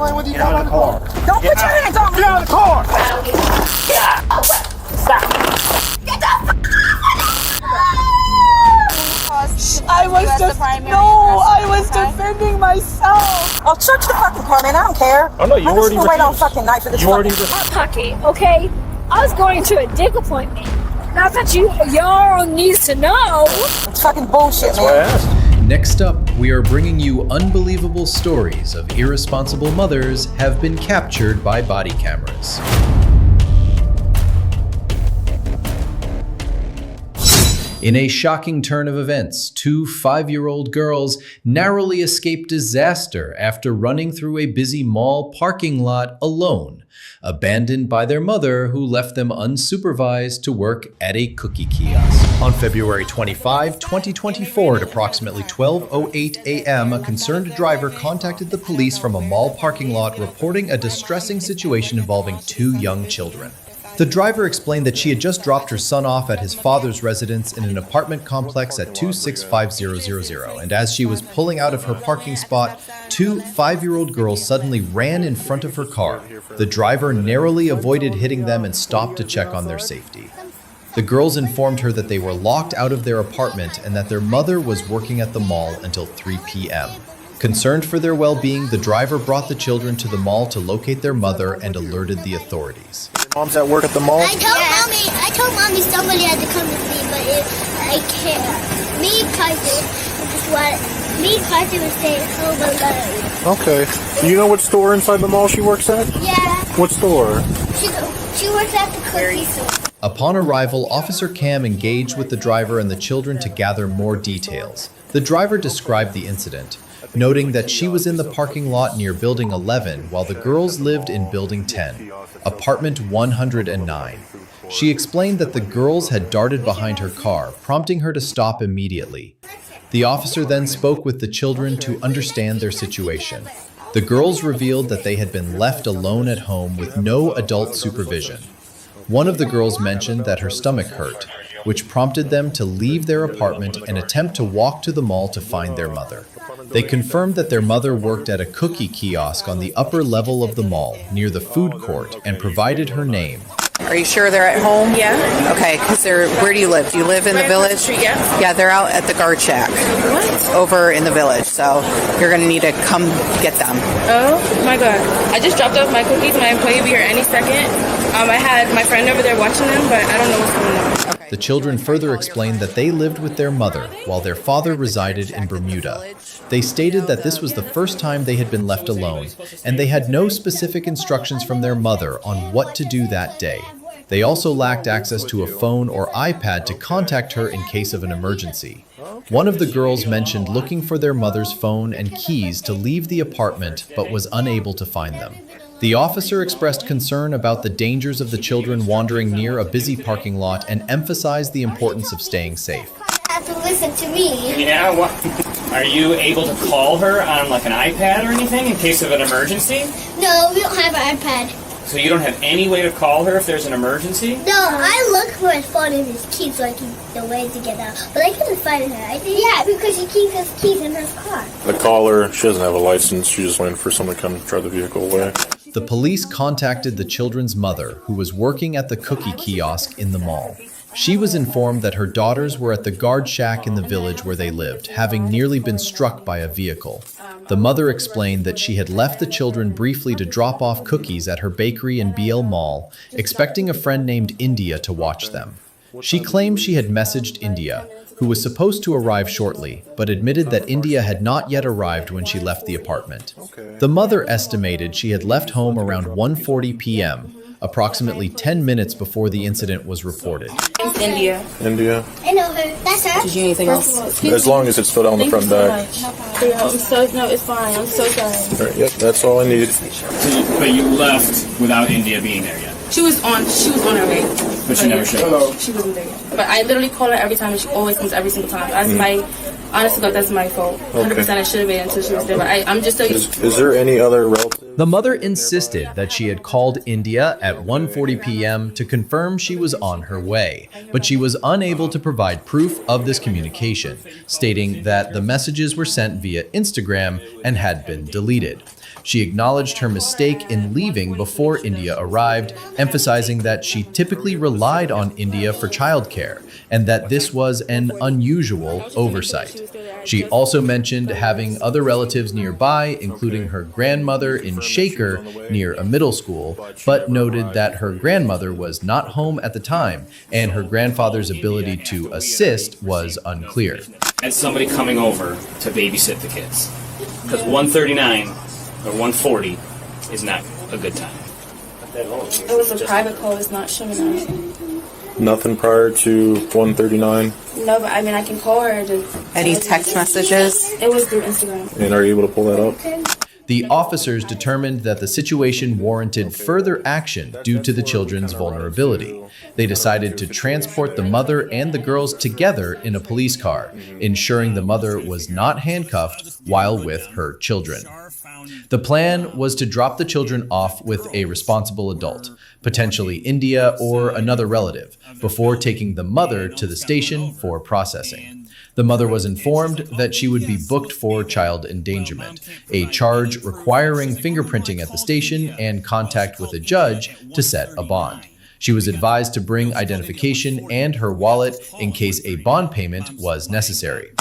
playing with you. Get out of the car. Don't put your hands on me. Get out of the car. Stop. Get the f*** I was defending myself. I'll search the fucking car, man. I don't care. Oh no, you already refused. Right on fucking knife for this. You already Hot pocket, okay? I was going to a dick appointment. Not that y'all needs to know. It's fucking bullshit, That's why I asked. Next up, we are bringing you unbelievable stories of irresponsible mothers have been captured by body cameras. In a shocking turn of events, two 5-year-old girls narrowly escaped disaster after running through a busy mall parking lot alone, abandoned by their mother who left them unsupervised to work at a cookie kiosk. On February 25, 2024 at approximately 12:08 a.m., a concerned driver contacted the police from a mall parking lot reporting a distressing situation involving two young children. The driver explained that she had just dropped her son off at his father's residence in an apartment complex at 265000, and as she was pulling out of her parking spot, two 5-year-old girls suddenly ran in front of her car. The driver narrowly avoided hitting them and stopped to check on their safety. The girls informed her that they were locked out of their apartment and that their mother was working at the mall until 3 p.m. Concerned for their well-being, the driver brought the children to the mall to locate their mother and alerted the authorities. Mom's at work at the mall? I told mommy somebody had to come with me, but I can't. Me and Carson was staying home alone. Okay. Do you know what store inside the mall she works at? Yeah. What store? She works at the cookie store. Upon arrival, Officer Cam engaged with the driver and the children to gather more details. The driver described the incident, noting that she was in the parking lot near Building 11 while the girls lived in Building 10, Apartment 109. She explained that the girls had darted behind her car, prompting her to stop immediately. The officer then spoke with the children to understand their situation. The girls revealed that they had been left alone at home with no adult supervision. One of the girls mentioned that her stomach hurt, which prompted them to leave their apartment and attempt to walk to the mall to find their mother. They confirmed that their mother worked at a cookie kiosk on the upper level of the mall, near the food court, and provided her name. Are you sure they're at home? Yeah. Okay, because where do you live? Do you live in the village? The street, yeah. Yeah, they're out at the guard shack. What? Over in the village, so you're going to need to come get them. Oh, my God. I just dropped off my cookies. My employee will be here any second. I had my friend over there watching them, but I don't know what's going on. Okay. The children further explained that they lived with their mother while their father resided in Bermuda. They stated that this was the first time they had been left alone, and they had no specific instructions from their mother on what to do that day. They also lacked access to a phone or iPad to contact her in case of an emergency. One of the girls mentioned looking for their mother's phone and keys to leave the apartment, but was unable to find them. The officer expressed concern about the dangers of the children wandering near a busy parking lot and emphasized the importance of staying safe. You have to listen to me. Yeah, what? Are you able to call her on like an iPad or anything in case of an emergency? No, we don't have an iPad. So you don't have any way to call her if there's an emergency? No, I look for his phone in his keys so I can the way to get out. But I couldn't find her. Yeah, because she keeps his keys in her car. The caller, she doesn't have a license. She's just waiting for someone to come drive the vehicle away. The police contacted the children's mother, who was working at the cookie kiosk in the mall. She was informed that her daughters were at the guard shack in the village where they lived, having nearly been struck by a vehicle. The mother explained that she had left the children briefly to drop off cookies at her bakery in BL Mall, expecting a friend named India to watch them. She claimed she had messaged India, who was supposed to arrive shortly, but admitted that India had not yet arrived when she left the apartment. The mother estimated she had left home around 1:40 p.m., approximately 10 minutes before the incident was reported. It's India. India? I know her. That's her. Did you need anything else? As long as it's filled out on the front back. No, it's fine. I'm so sorry. All right, yep, that's all I need. But you left without India being there yet. She was on her way. But she never showed up. She wasn't there yet. But I literally call her every time and she always comes every single time. Honestly, God, that's my fault. 100% I should have been until she was there. But I'm just Is there any other relative? The mother insisted that she had called India at 1:40 p.m. to confirm she was on her way, but she was unable to provide proof of this communication, stating that the messages were sent via Instagram and had been deleted. She acknowledged her mistake in leaving before India arrived, emphasizing that she typically relied on India for childcare and that this was an unusual oversight. She also mentioned having other relatives nearby, including her grandmother in Shaker near a middle school, but noted that her grandmother was not home at the time and her grandfather's ability to assist was unclear. And somebody coming over to babysit the kids. Because 139 or 140 is not a good time. It was a private call, it's not showing up. Nothing prior to 139? No, but I mean, I can call her. Any text messages? It was through Instagram. And are you able to pull that up? The officers determined that the situation warranted further action due to the children's vulnerability. They decided to transport the mother and the girls together in a police car, ensuring the mother was not handcuffed while with her children. The plan was to drop the children off with a responsible adult, potentially India or another relative, before taking the mother to the station for processing. The mother was informed that she would be booked for child endangerment, a charge requiring fingerprinting at the station and contact with a judge to set a bond. She was advised to bring identification and her wallet in case a bond payment was necessary.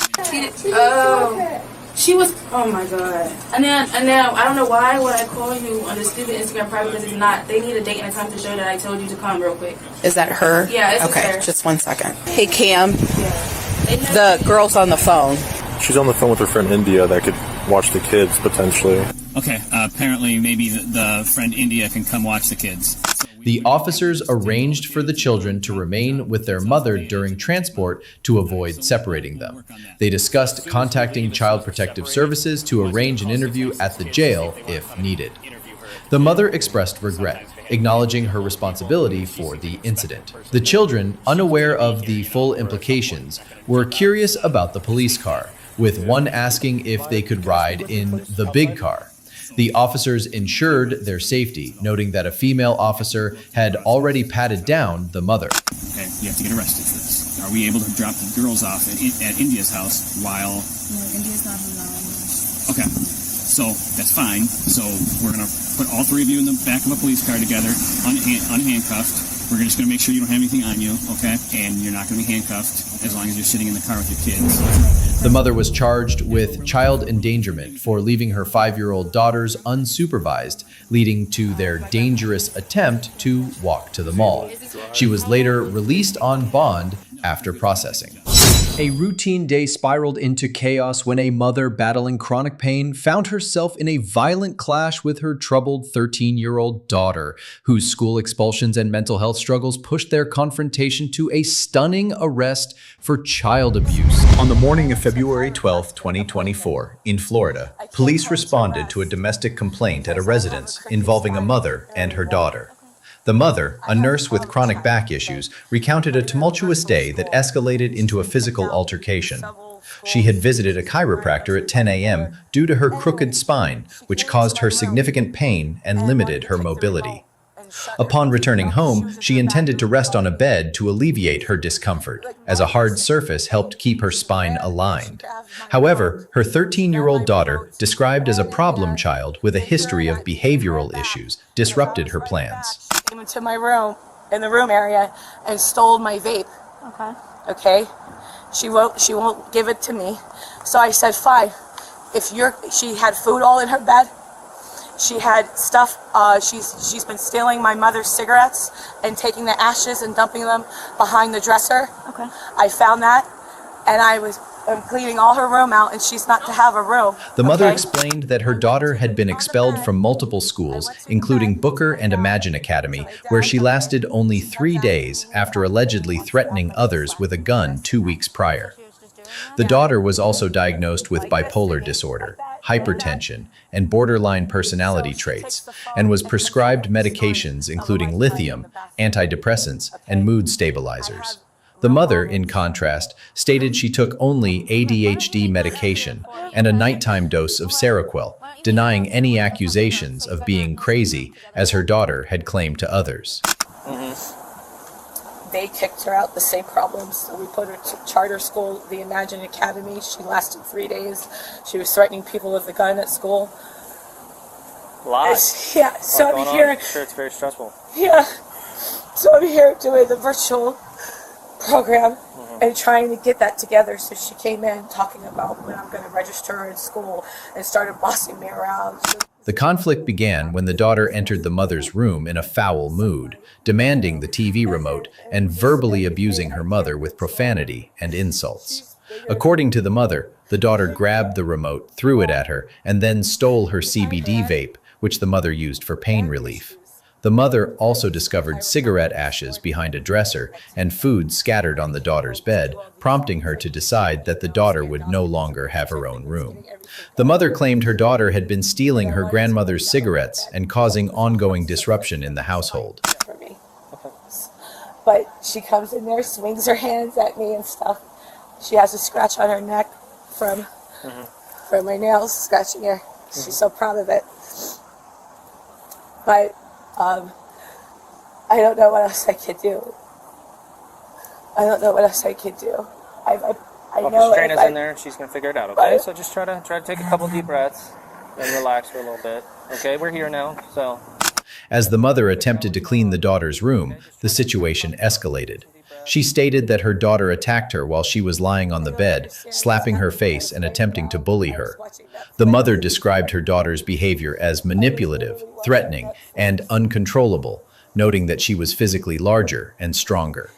She was, oh my God. And then I don't know why would I call you on this stupid Instagram private, because it's not, they need a date and a time to show that I told you to come real quick. Is that her? Yeah, it's okay, her. just 1 second. Hey, Cam. Yeah. The girl's on the phone. She's on the phone with her friend India that could watch the kids potentially. Okay, apparently maybe the friend India can come watch the kids. The officers arranged for the children to remain with their mother during transport to avoid separating them. They discussed contacting Child Protective Services to arrange an interview at the jail if needed. The mother expressed regret, acknowledging her responsibility for the incident. The children, unaware of the full implications, were curious about the police car, with one asking if they could ride in the big car. The officers ensured their safety, noting that a female officer had already patted down the mother. Okay, you have to get arrested for this. Are we able to drop the girls off at India's house while... No, India's not allowed. Okay, so that's fine. So we're going to put all three of you in the back of a police car together, unhandcuffed. We're just going to make sure you don't have anything on you, okay? And you're not going to be handcuffed as long as you're sitting in the car with your kids. The mother was charged with child endangerment for leaving her 5-year-old daughters unsupervised, leading to their dangerous attempt to walk to the mall. She was later released on bond after processing. A routine day spiraled into chaos when a mother battling chronic pain found herself in a violent clash with her troubled 13-year-old daughter, whose school expulsions and mental health struggles pushed their confrontation to a stunning arrest for child abuse. On the morning of February 12, 2024, in Florida, police responded to a domestic complaint at a residence involving a mother and her daughter. The mother, a nurse with chronic back issues, recounted a tumultuous day that escalated into a physical altercation. She had visited a chiropractor at 10 a.m. due to her crooked spine, which caused her significant pain and limited her mobility. Upon returning home, she intended to rest on a bed to alleviate her discomfort, as a hard surface helped keep her spine aligned. However, her 13-year-old daughter, described as a problem child with a history of behavioral issues, disrupted her plans. She came into my room, in the room area, and stole my vape. Okay? She won't give it to me. So I said, fine. She had food all in her bed. She had stuff, she's been stealing my mother's cigarettes and taking the ashes and dumping them behind the dresser. Okay. I found that, and I'm cleaning all her room out, and she's not to have a room. The mother explained that her daughter had been expelled from multiple schools, including Booker and Imagine Academy, where she lasted only 3 days after allegedly threatening others with a gun 2 weeks prior. The daughter was also diagnosed with bipolar disorder, hypertension, and borderline personality traits, and was prescribed medications including lithium, antidepressants, and mood stabilizers. The mother, in contrast, stated she took only ADHD medication and a nighttime dose of Seroquel, denying any accusations of being crazy, as her daughter had claimed to others. They kicked her out, the same problems. So we put her to charter school, the Imagine Academy. She lasted 3 days. She was threatening people with a gun at school. A lot. Yeah, so I'm here. I'm sure it's very stressful. Yeah. So I'm here doing the virtual program and trying to get that together. So she came in talking about when I'm going to register her in school and started bossing me around. The conflict began when the daughter entered the mother's room in a foul mood, demanding the TV remote and verbally abusing her mother with profanity and insults. According to the mother, the daughter grabbed the remote, threw it at her, and then stole her CBD vape, which the mother used for pain relief. The mother also discovered cigarette ashes behind a dresser and food scattered on the daughter's bed, prompting her to decide that the daughter would no longer have her own room. The mother claimed her daughter had been stealing her grandmother's cigarettes and causing ongoing disruption in the household. For me. But she comes in there, swings her hands at me and stuff. She has a scratch on her neck from my nails scratching her. She's so proud of it. But I don't know what else I could do. I don't know what else I could do. I know. Trina's in there, and she's gonna figure it out. Okay, so just try to take a couple deep breaths and relax for a little bit. Okay, we're here now. So, as the mother attempted to clean the daughter's room, the situation escalated. She stated that her daughter attacked her while she was lying on the bed, slapping her face and attempting to bully her. The mother described her daughter's behavior as manipulative, threatening, and uncontrollable, noting that she was physically larger and stronger.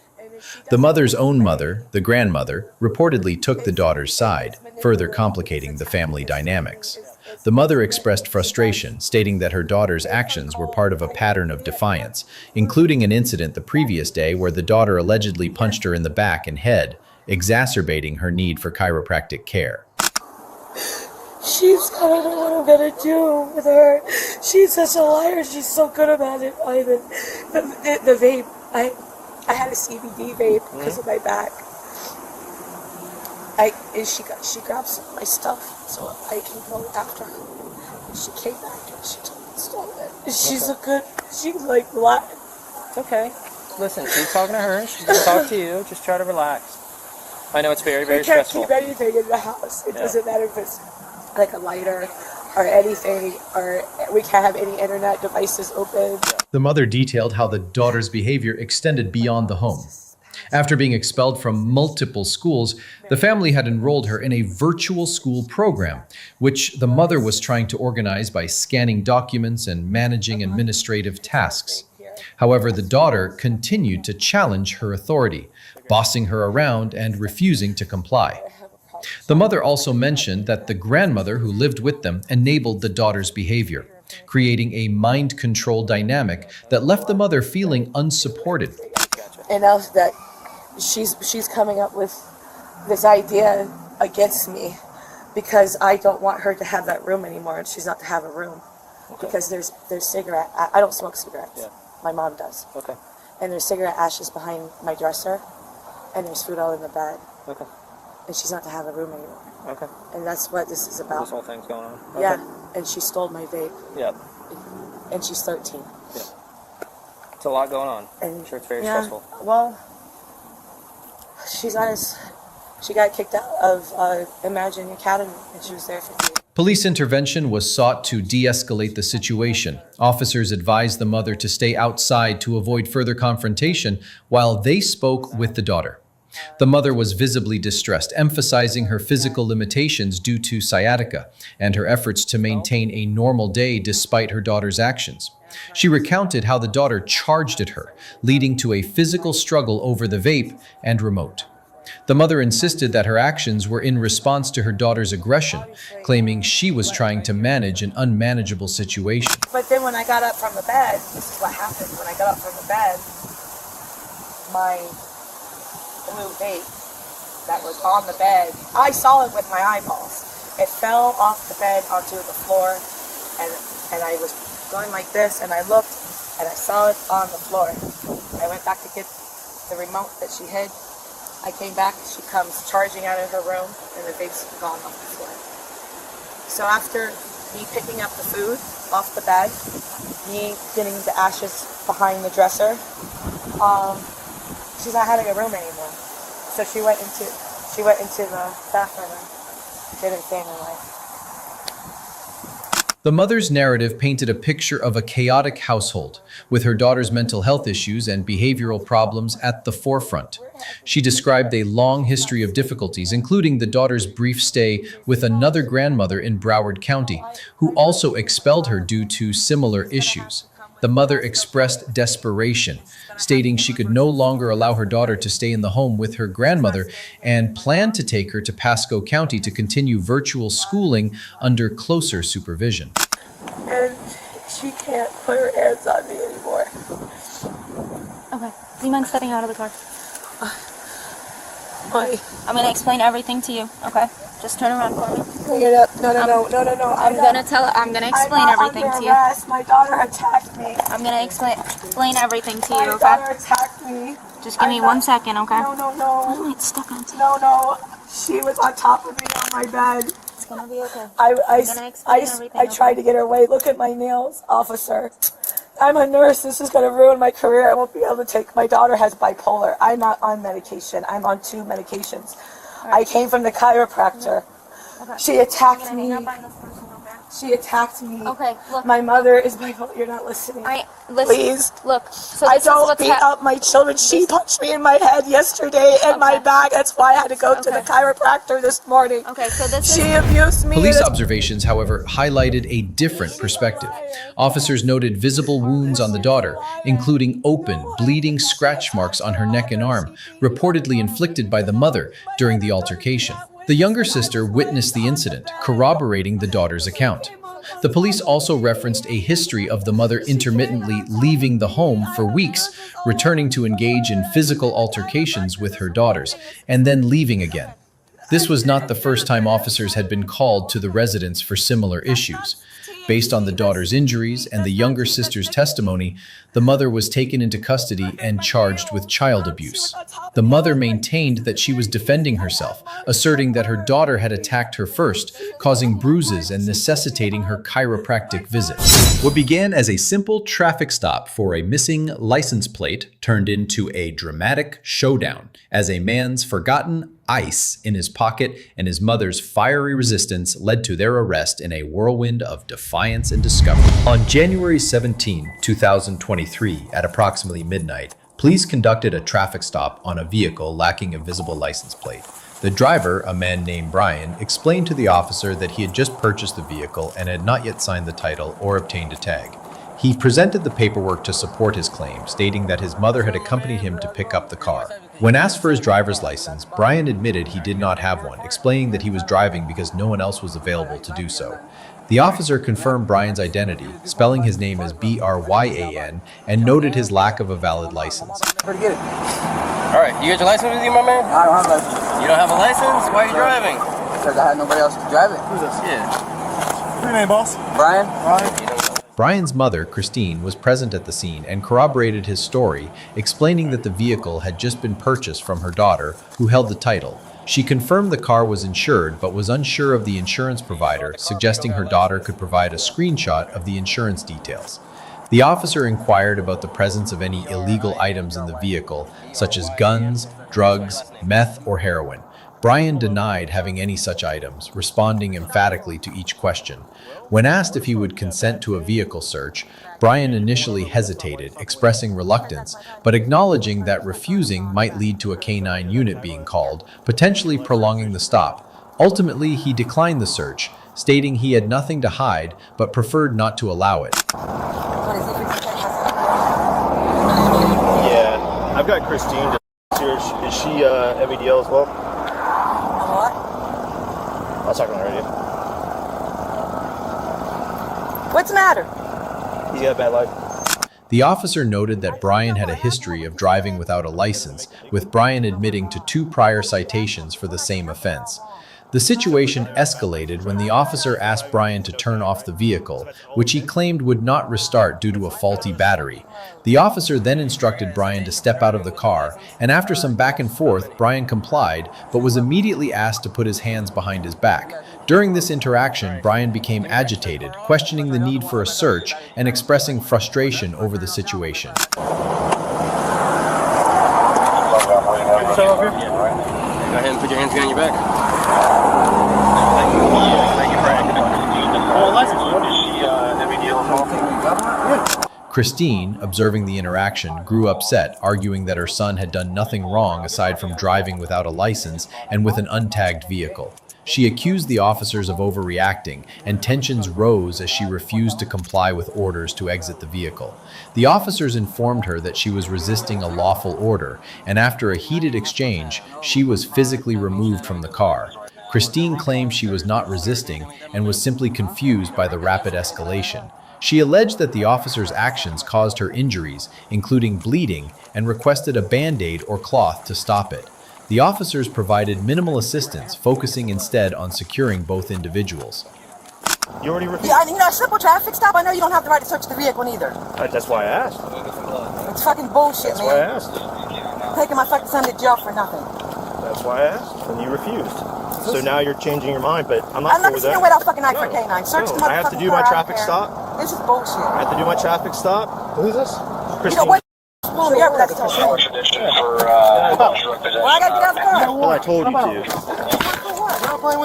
The mother's own mother, the grandmother, reportedly took the daughter's side, further complicating the family dynamics. The mother expressed frustration, stating that her daughter's actions were part of a pattern of defiance, including an incident the previous day where the daughter allegedly punched her in the back and head, exacerbating her need for chiropractic care. She's I don't know what I'm gonna do with her. She's such a liar. She's so good about it, Ivan. The vape. I had a CBD vape because of my back. She grabbed some of my stuff so I can go after her. And she came back and she stole it. And she's she's like black. it's okay. Listen, keep talking to her. She's gonna talk to you. Just try to relax. I know it's very, very stressful. We can't keep anything in the house. It doesn't matter if it's like a lighter or anything, or we can't have any internet devices open. The mother detailed how the daughter's behavior extended beyond the home. After being expelled from multiple schools, the family had enrolled her in a virtual school program, which the mother was trying to organize by scanning documents and managing administrative tasks. However, the daughter continued to challenge her authority, bossing her around and refusing to comply. The mother also mentioned that the grandmother who lived with them enabled the daughter's behavior, creating a mind control dynamic that left the mother feeling unsupported. And now that she's coming up with this idea against me because I don't want her to have that room anymore, and she's not to have a room because there's cigarette. I don't smoke cigarettes. Yeah. My mom does. Okay. And there's cigarette ashes behind my dresser, and there's food all in the bed. Okay. And she's not to have a room anymore. Okay. And that's what this is about. This whole thing's going on. Okay. Yeah. And she stole my vape. Yep. And she's 13. Yeah. It's a lot going on. And I'm sure it's very stressful. Well, she got kicked out of Imagine Academy, and she was there for 3 years. Police intervention was sought to de-escalate the situation. Officers advised the mother to stay outside to avoid further confrontation while they spoke with the daughter. The mother was visibly distressed, emphasizing her physical limitations due to sciatica and her efforts to maintain a normal day despite her daughter's actions. She recounted how the daughter charged at her, leading to a physical struggle over the vape and remote. The mother insisted that her actions were in response to her daughter's aggression, claiming she was trying to manage an unmanageable situation. But then when I got up from the bed, this is what happened. When I got up from the bed, my blue vape that was on the bed, I saw it with my eyeballs. It fell off the bed onto the floor, and I was going like this, and I looked, and I saw it on the floor. I went back to get the remote that she hid. I came back, she comes charging out of her room, and the vape's gone off the floor. So after me picking up the food off the bed, me getting the ashes behind the dresser, she's not having a room anymore. So she went into the bathroom and didn't stay in her life. The mother's narrative painted a picture of a chaotic household, with her daughter's mental health issues and behavioral problems at the forefront. She described a long history of difficulties, including the daughter's brief stay with another grandmother in Broward County, who also expelled her due to similar issues. The mother expressed desperation, stating she could no longer allow her daughter to stay in the home with her grandmother and planned to take her to Pasco County to continue virtual schooling under closer supervision. And she can't put her hands on me anymore. Okay. Do you mind stepping out of the car? Why? I'm going to explain everything to you, okay? Just turn around for me. Bring it up. No. I'm going to explain everything to you. My daughter attacked me. I'm going to explain everything to you, My okay? daughter attacked me. Just give me 1 second, okay? No. Wait, stuck on tape. No. She was on top of me on my bed. It's going to be okay. I tried to get her away. Look at my nails, officer. I'm a nurse. This is going to ruin my career. I won't be able to take. My daughter has bipolar. I'm not on medication. I'm on 2 medications. Right. I came from the chiropractor. Okay. She attacked me. She attacked me. Okay, look. My mother is bipolar. You're not listening. Listen. Please. Look. So I don't beat up my children. She punched me in my head yesterday and my back. That's why I had to go to the chiropractor this morning. Okay, so she abused me. Police observations, however, highlighted a different perspective. Officers noted visible wounds on the daughter, including open, bleeding scratch marks on her neck and arm, reportedly inflicted by the mother during the altercation. The younger sister witnessed the incident, corroborating the daughter's account. The police also referenced a history of the mother intermittently leaving the home for weeks, returning to engage in physical altercations with her daughters, and then leaving again. This was not the first time officers had been called to the residence for similar issues. Based on the daughter's injuries and the younger sister's testimony, the mother was taken into custody and charged with child abuse. The mother maintained that she was defending herself, asserting that her daughter had attacked her first, causing bruises and necessitating her chiropractic visit. What began as a simple traffic stop for a missing license plate turned into a dramatic showdown as a man's forgotten ice in his pocket and his mother's fiery resistance led to their arrest in a whirlwind of defiance and discovery. On January 17, 2023, at approximately midnight, police conducted a traffic stop on a vehicle lacking a visible license plate. The driver, a man named Brian, explained to the officer that he had just purchased the vehicle and had not yet signed the title or obtained a tag. He presented the paperwork to support his claim, stating that his mother had accompanied him to pick up the car. When asked for his driver's license, Brian admitted he did not have one, explaining that he was driving because no one else was available to do so. The officer confirmed Brian's identity, spelling his name as Bryan, and noted his lack of a valid license. Pretty good. All right, you got your license with you, my man? I don't have a license. You don't have a license? Why are you driving? Because I had nobody else to drive it. Who's this? Yeah. What's your name, boss? Brian. Brian's mother, Christine, was present at the scene and corroborated his story, explaining that the vehicle had just been purchased from her daughter, who held the title. She confirmed the car was insured, but was unsure of the insurance provider, suggesting her daughter could provide a screenshot of the insurance details. The officer inquired about the presence of any illegal items in the vehicle, such as guns, drugs, meth, or heroin. Brian denied having any such items, responding emphatically to each question. When asked if he would consent to a vehicle search, Brian initially hesitated, expressing reluctance, but acknowledging that refusing might lead to a K-9 unit being called, potentially prolonging the stop. Ultimately, he declined the search, stating he had nothing to hide, but preferred not to allow it. Yeah, I've got Christine here. Is she MEDL as well? What? I was talking on the radio. What's the matter? He's got a bad life. The officer noted that Brian had a history of driving without a license, with Brian admitting to 2 prior citations for the same offense. The situation escalated when the officer asked Brian to turn off the vehicle, which he claimed would not restart due to a faulty battery. The officer then instructed Brian to step out of the car, and after some back and forth, Brian complied, but was immediately asked to put his hands behind his back. During this interaction, Brian became agitated, questioning the need for a search and expressing frustration over the situation. Go ahead and put your hands behind your back. Thank you for license. Christine, observing the interaction, grew upset, arguing that her son had done nothing wrong aside from driving without a license and with an untagged vehicle. She accused the officers of overreacting, and tensions rose as she refused to comply with orders to exit the vehicle. The officers informed her that she was resisting a lawful order, and after a heated exchange, she was physically removed from the car. Christine claimed she was not resisting and was simply confused by the rapid escalation. She alleged that the officers' actions caused her injuries, including bleeding, and requested a Band-Aid or cloth to stop it. The officers provided minimal assistance, focusing instead on securing both individuals. You already refused? Yeah, a simple traffic stop, I know you don't have the right to search the vehicle either. That's why I asked. It's fucking bullshit, That's man. why I asked. Taking my fucking son to jail for nothing. That's why I asked, and you refused. So now you're changing your mind, but I'm not I'm not cool with gonna that. wait out fucking night for K9. Search the motherfucking I have to do car my out traffic there. stop. This is bullshit. I have to do my traffic stop. Who's this? You know what? Pull me over, that's the Well, I gotta get out of the car. Well, I told you to.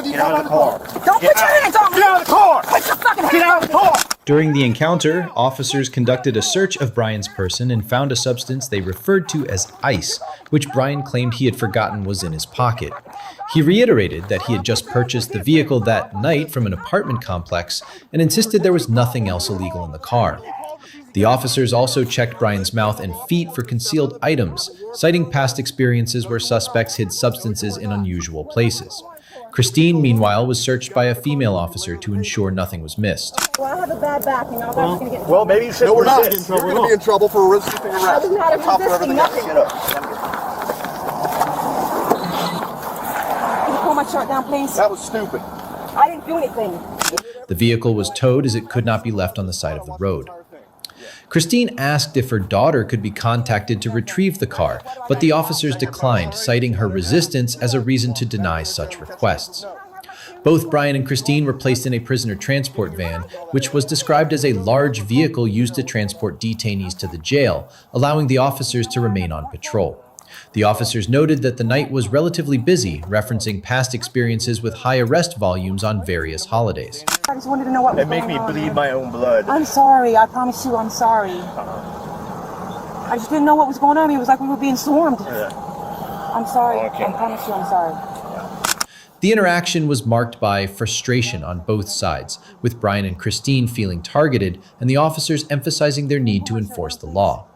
Get out of the car. Don't put your hands on me! Get out of the car! Put your fucking hands Get out of the car! During the encounter, officers conducted a search of Brian's person and found a substance they referred to as ice, which Brian claimed he had forgotten was in his pocket. He reiterated that he had just purchased the vehicle that night from an apartment complex and insisted there was nothing else illegal in the car. The officers also checked Brian's mouth and feet for concealed items, citing past experiences where suspects hid substances in unusual places. Christine, meanwhile, was searched by a female officer to ensure nothing was missed. Well, I have a bad back, and I'm going to get... Well, maybe you should No, we're not. resist. You're going to be in trouble for resisting arrest. I didn't have resisting nothing. Get up. Can you pull my shirt down, please? That was stupid. I didn't do anything. The vehicle was towed as it could not be left on the side of the road. Christine asked if her daughter could be contacted to retrieve the car, but the officers declined, citing her resistance as a reason to deny such requests. Both Brian and Christine were placed in a prisoner transport van, which was described as a large vehicle used to transport detainees to the jail, allowing the officers to remain on patrol. The officers noted that the night was relatively busy, referencing past experiences with high arrest volumes on various holidays. I just wanted to know what was It made going me on, bleed man. my own blood. I'm sorry. I promise you I'm sorry. I just didn't know what was going on. It was like we were being swarmed. I'm sorry. Okay. I promise you I'm sorry. The interaction was marked by frustration on both sides, with Brian and Christine feeling targeted and the officers emphasizing their need to enforce the law.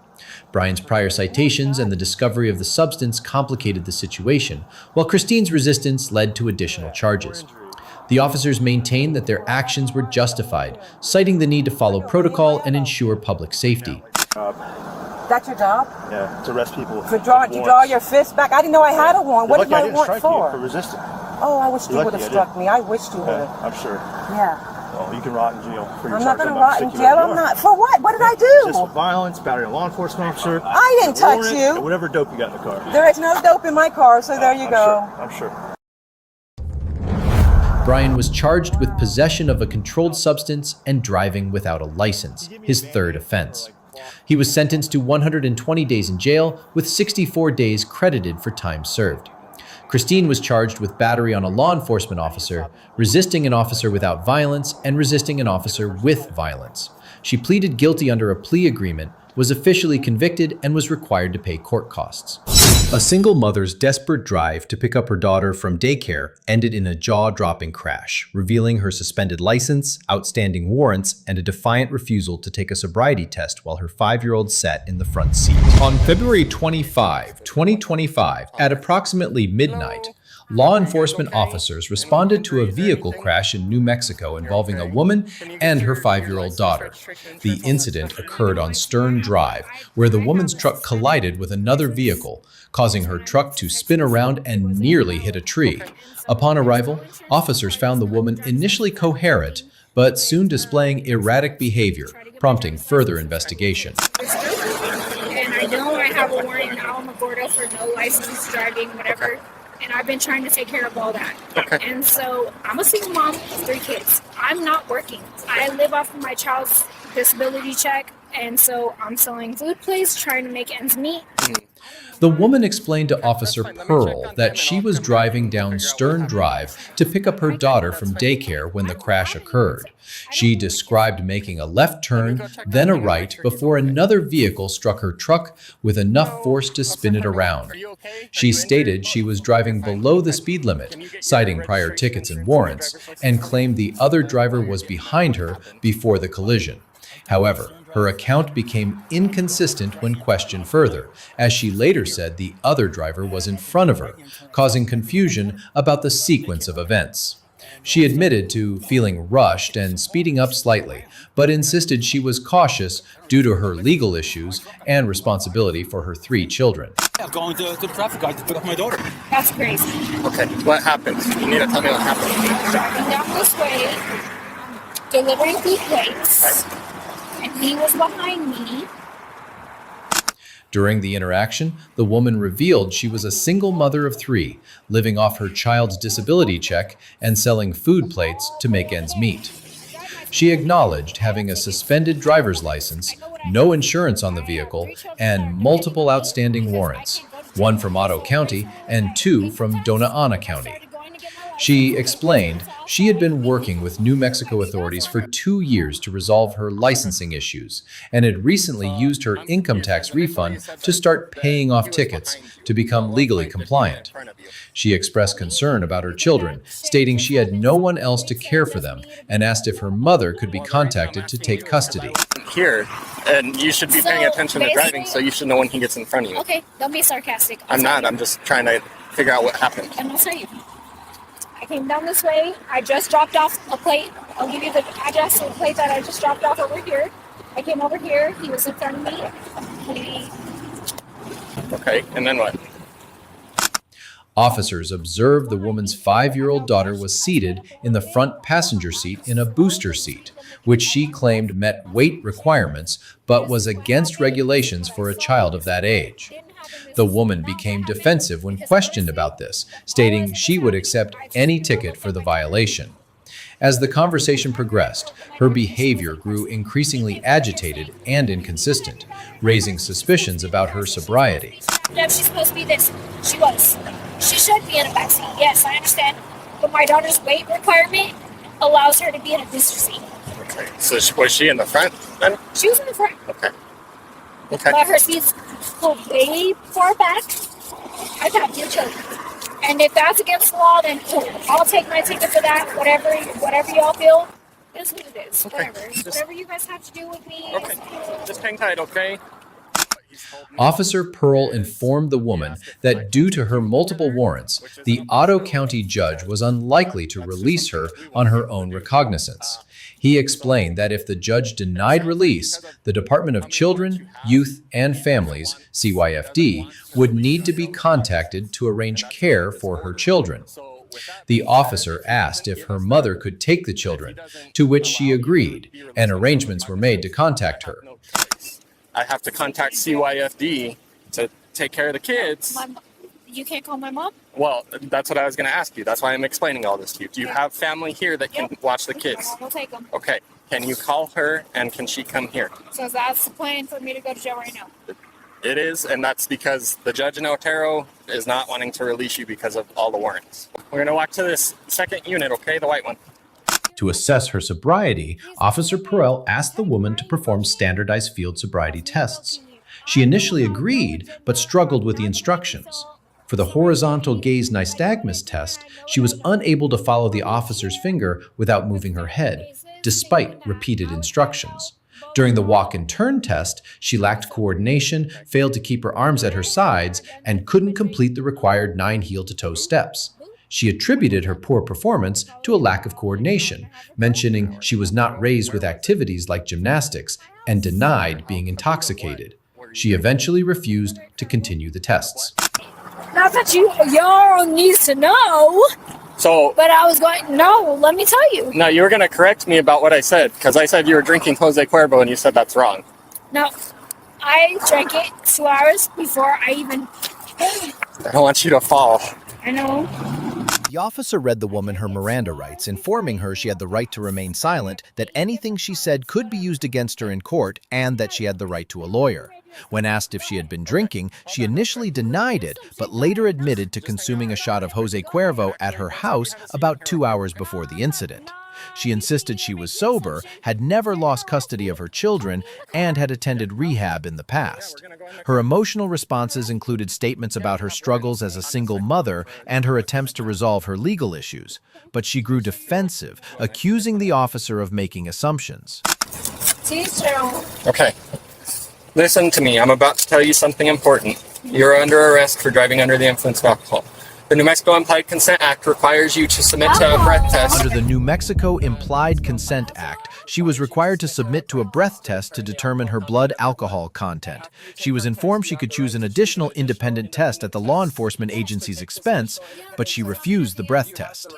Brian's prior citations and the discovery of the substance complicated the situation, while Christine's resistance led to additional charges. The officers maintained that their actions were justified, citing the need to follow protocol and ensure public safety. That's your job? Yeah, to arrest people. To draw your fist back? I didn't know I had a warrant. What did my warrant for? For resisting. Oh, I wish you You're would have lucky I struck didn't. me. I wished you would Yeah, have. I'm sure. Yeah. Well, you can rot in jail for your I'm not charge. going to rot in jail. I'm not. For what? What did I do? Just violence, battery on a law enforcement officer. I didn't touch warrant, you. and whatever dope you got in the car. There is no dope in my car, so there you go. I'm sure. Brian was charged with possession of a controlled substance and driving without a license, his third offense. He was sentenced to 120 days in jail, with 64 days credited for time served. Christine was charged with battery on a law enforcement officer, resisting an officer without violence, and resisting an officer with violence. She pleaded guilty under a plea agreement, was officially convicted, and was required to pay court costs. A single mother's desperate drive to pick up her daughter from daycare ended in a jaw-dropping crash, revealing her suspended license, outstanding warrants, and a defiant refusal to take a sobriety test while her 5-year-old sat in the front seat. On February 25, 2025, at approximately midnight, law enforcement officers responded to a vehicle crash in New Mexico involving a woman and her 5-year-old daughter. The incident occurred on Stern Drive, where the woman's truck collided with another vehicle, causing her truck to spin around and nearly hit a tree. Upon arrival, officers found the woman initially coherent, but soon displaying erratic behavior, prompting further investigation. And I know I have a warrant in Alamogordo for no license driving, whatever. And I've been trying to take care of all that. Okay. And so I'm a single mom of 3 kids. I'm not working. I live off of my child's disability check, And so I'm selling food plates, trying to make ends meet. The woman explained to Officer Pearl that she was driving down Stern Drive to pick up her daughter from daycare when the crash occurred. She described making a left turn, then a right, before another vehicle struck her truck with enough force to spin it around. She stated she was driving below the speed limit, citing prior tickets and warrants, and claimed the other driver was behind her before the collision. However, her account became inconsistent when questioned further, as she later said the other driver was in front of her, causing confusion about the sequence of events. She admitted to feeling rushed and speeding up slightly, but insisted she was cautious due to her legal issues and responsibility for her 3 children. I'm going to the traffic guard to pick up my daughter. That's crazy. Okay, what happened? You need to tell me what happened. Driving down this way, delivering food plates, and he was behind me. During the interaction, the woman revealed she was a single mother of 3, living off her child's disability check and selling food plates to make ends meet. She acknowledged having a suspended driver's license, no insurance on the vehicle, and multiple outstanding warrants, 1 from Otto County and 2 from Dona Ana County. She explained she had been working with New Mexico authorities for 2 years to resolve her licensing issues and had recently used her income tax refund to start paying off tickets to become legally compliant. She expressed concern about her children, stating she had no one else to care for them and asked if her mother could be contacted to take custody. Here, and you should be paying attention to driving, so you should know when he gets in front of you. Okay, don't be sarcastic. I'm not. I'm just trying to figure out what happened. And I'll tell you. I came down this way. I just dropped off a plate. I'll give you the address of the plate that I just dropped off over here. I came over here. He was in front of me. Okay, and then what? Officers observed the woman's 5-year-old daughter was seated in the front passenger seat in a booster seat, which she claimed met weight requirements but was against regulations for a child of that age. The woman became defensive when questioned about this, stating she would accept any ticket for the violation. As the conversation progressed, her behavior grew increasingly agitated and inconsistent, raising suspicions about her sobriety. No, she's supposed to be this. She was. She should be in a backseat. Yes, I understand. But my daughter's weight requirement allows her to be in a booster seat. Okay, so was she in the front then? She was in the front. Okay. Okay. But her seat's pulled way far back. I've had 2 children. And if that's against the law, then cool. I'll take my ticket for that. Whatever y'all feel, is what it is. Okay. Whatever. Whatever you guys have to do with me. Okay. Just hang tight, okay? Officer Pearl informed the woman that due to her multiple warrants, the Otto County judge was unlikely to release her on her own recognizance. He explained that if the judge denied release, the Department of Children, Youth, and Families, CYFD, would need to be contacted to arrange care for her children. The officer asked if her mother could take the children, to which she agreed, and arrangements were made to contact her. I have to contact CYFD to take care of the kids. You can't call my mom? Well, that's what I was going to ask you. That's why I'm explaining all this to you. Do you have family here that can watch the kids? We'll take them. Okay. Can you call her and can she come here? So that's the plan for me to go to jail right now. It is, and that's because the judge in Otero is not wanting to release you because of all the warrants. We're going to walk to this second unit, okay? The white one. To assess her sobriety, Officer Pearl asked the woman to perform standardized field sobriety tests. She initially agreed, but struggled with the instructions. For the horizontal gaze nystagmus test, she was unable to follow the officer's finger without moving her head, despite repeated instructions. During the walk and turn test, she lacked coordination, failed to keep her arms at her sides, and couldn't complete the required 9 heel-to-toe steps. She attributed her poor performance to a lack of coordination, mentioning she was not raised with activities like gymnastics and denied being intoxicated. She eventually refused to continue the tests. Not that y'all needs to know. So, but I was going, no, let me tell you. No, you were going to correct me about what I said, because I said you were drinking Jose Cuervo and you said that's wrong. No, I drank it 2 hours before I even... I don't want you to fall. I know. The officer read the woman her Miranda rights, informing her she had the right to remain silent, that anything she said could be used against her in court, and that she had the right to a lawyer. When asked if she had been drinking, she initially denied it, but later admitted to consuming a shot of Jose Cuervo at her house about 2 hours before the incident. She insisted she was sober, had never lost custody of her children, and had attended rehab in the past. Her emotional responses included statements about her struggles as a single mother and her attempts to resolve her legal issues. But she grew defensive, accusing the officer of making assumptions. Okay. Listen to me. I'm about to tell you something important. You're under arrest for driving under the influence of alcohol. The New Mexico Implied Consent Act requires you to submit to a breath test. Under the New Mexico Implied Consent Act, she was required to submit to a breath test to determine her blood alcohol content. She was informed she could choose an additional independent test at the law enforcement agency's expense, but she refused the breath test.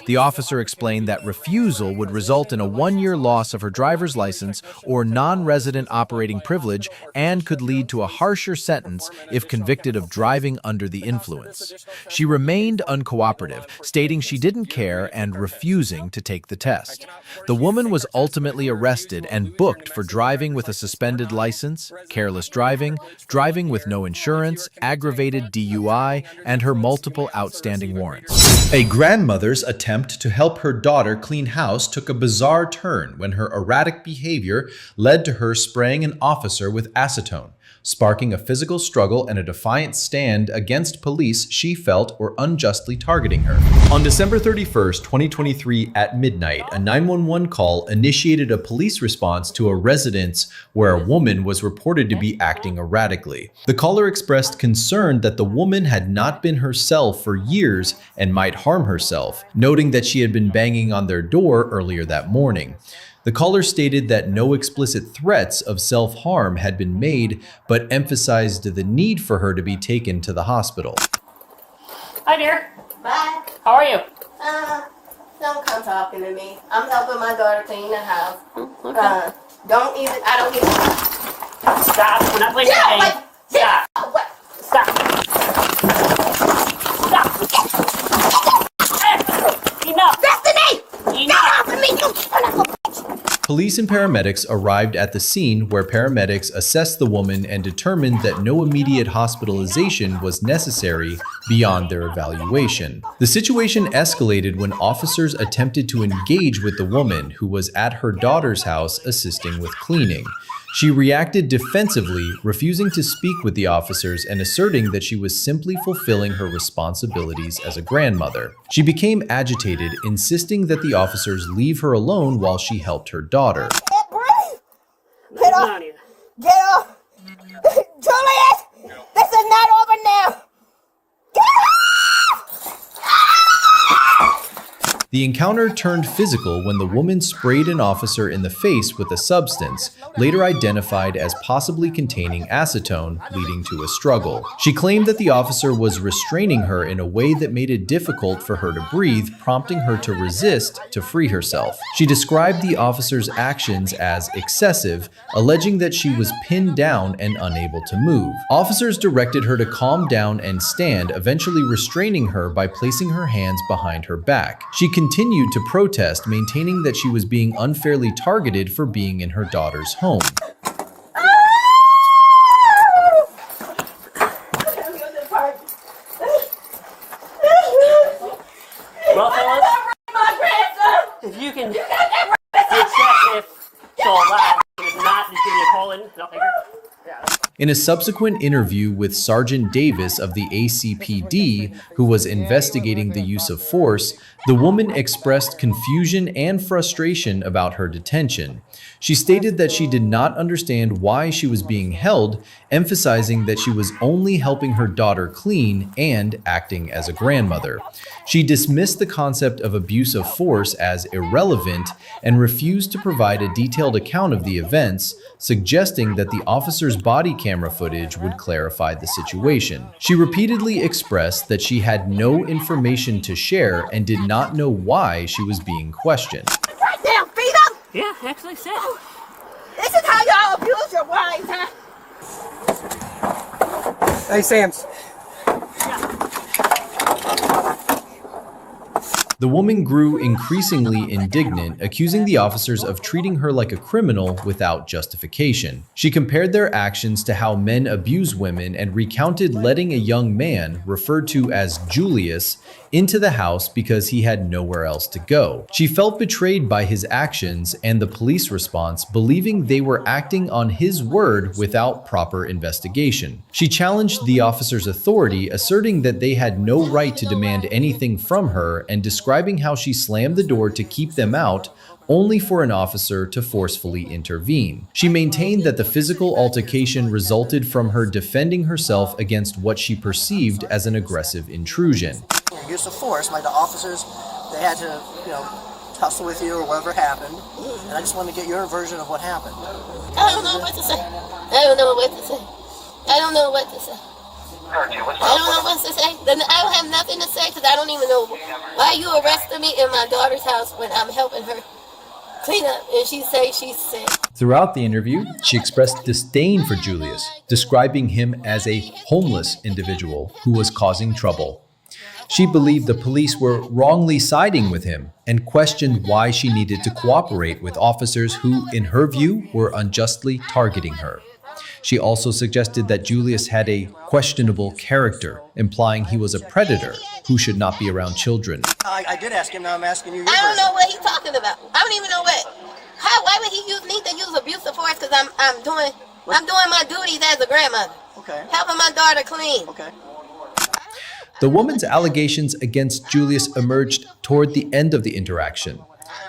The officer explained that refusal would result in a 1-year loss of her driver's license or non-resident operating privilege and could lead to a harsher sentence if convicted of driving under the influence. She remained uncooperative, stating she didn't care and refusing to take the test. The woman was ultimately arrested and booked for driving with a suspended license, careless driving, driving with no insurance, aggravated DUI, and her multiple outstanding warrants. A grandmother's attempt to help her daughter clean house took a bizarre turn when her erratic behavior led to her spraying an officer with acetone, sparking a physical struggle and a defiant stand against police she felt were unjustly targeting her. On December 31st, 2023 at midnight, a 911 call initiated a police response to a residence where a woman was reported to be acting erratically. The caller expressed concern that the woman had not been herself for years and might harm herself, noting that she had been banging on their door earlier that morning. The caller stated that no explicit threats of self-harm had been made, but emphasized the need for her to be taken to the hospital. Hi, dear. Bye. How are you? Don't come talking to me. I'm helping my daughter clean the house. Okay. I don't even. Stop. We're not playing the game. Stop. Stop. Enough. Destiny! Enough. Get off of me, you son of a bitch! Police and paramedics arrived at the scene where paramedics assessed the woman and determined that no immediate hospitalization was necessary beyond their evaluation. The situation escalated when officers attempted to engage with the woman who was at her daughter's house assisting with cleaning. She reacted defensively, refusing to speak with the officers and asserting that she was simply fulfilling her responsibilities as a grandmother. She became agitated, insisting that the officers leave her alone while she helped her daughter. Get off! Get off! Juliet! This is not over now! Get off! The encounter turned physical when the woman sprayed an officer in the face with a substance, later identified as possibly containing acetone, leading to a struggle. She claimed that the officer was restraining her in a way that made it difficult for her to breathe, prompting her to resist to free herself. She described the officer's actions as excessive, alleging that she was pinned down and unable to move. Officers directed her to calm down and stand, eventually restraining her by placing her hands behind her back. She continued to protest, maintaining that she was being unfairly targeted for being in her daughter's home. Well, fellas, if you can accept if so allowed, if not, just give me a call in and I'll take her. In a subsequent interview with Sergeant Davis of the ACPD, who was investigating the use of force, the woman expressed confusion and frustration about her detention. She stated that she did not understand why she was being held, emphasizing that she was only helping her daughter clean and acting as a grandmother. She dismissed the concept of abuse of force as irrelevant and refused to provide a detailed account of the events, suggesting that the officer's body camera footage would clarify the situation. She repeatedly expressed that she had no information to share and did not know why she was being questioned. Right down, feet up! Yeah, actually said. This is how y'all abuse your wives, huh? Hey, Sams. The woman grew increasingly indignant, accusing the officers of treating her like a criminal without justification. She compared their actions to how men abuse women and recounted letting a young man, referred to as Julius, into the house because he had nowhere else to go. She felt betrayed by his actions and the police response, believing they were acting on his word without proper investigation. She challenged the officers' authority, asserting that they had no right to demand anything from her and describing how she slammed the door to keep them out, only for an officer to forcefully intervene. She maintained that the physical altercation resulted from her defending herself against what she perceived as an aggressive intrusion. Use of force, like the officers, they had to, tussle with you or whatever happened. And I just wanted to get your version of what happened. I don't know what to say. I don't know what to say. I don't know what to say. I don't know what to say. I don't have nothing to say because I don't even know why you arrested me in my daughter's house when I'm helping her clean up and she say she's sick. Throughout the interview, she expressed disdain for Julius, describing him as a homeless individual who was causing trouble. She believed the police were wrongly siding with him and questioned why she needed to cooperate with officers who, in her view, were unjustly targeting her. She also suggested that Julius had a questionable character, implying he was a predator who should not be around children. I did ask him, now I'm asking you. I don't know what he's talking about. I don't even know why would he need to use abusive force? Because I'm doing my duties as a grandmother. Okay. Helping my daughter clean. Okay. The woman's allegations against Julius emerged toward the end of the interaction.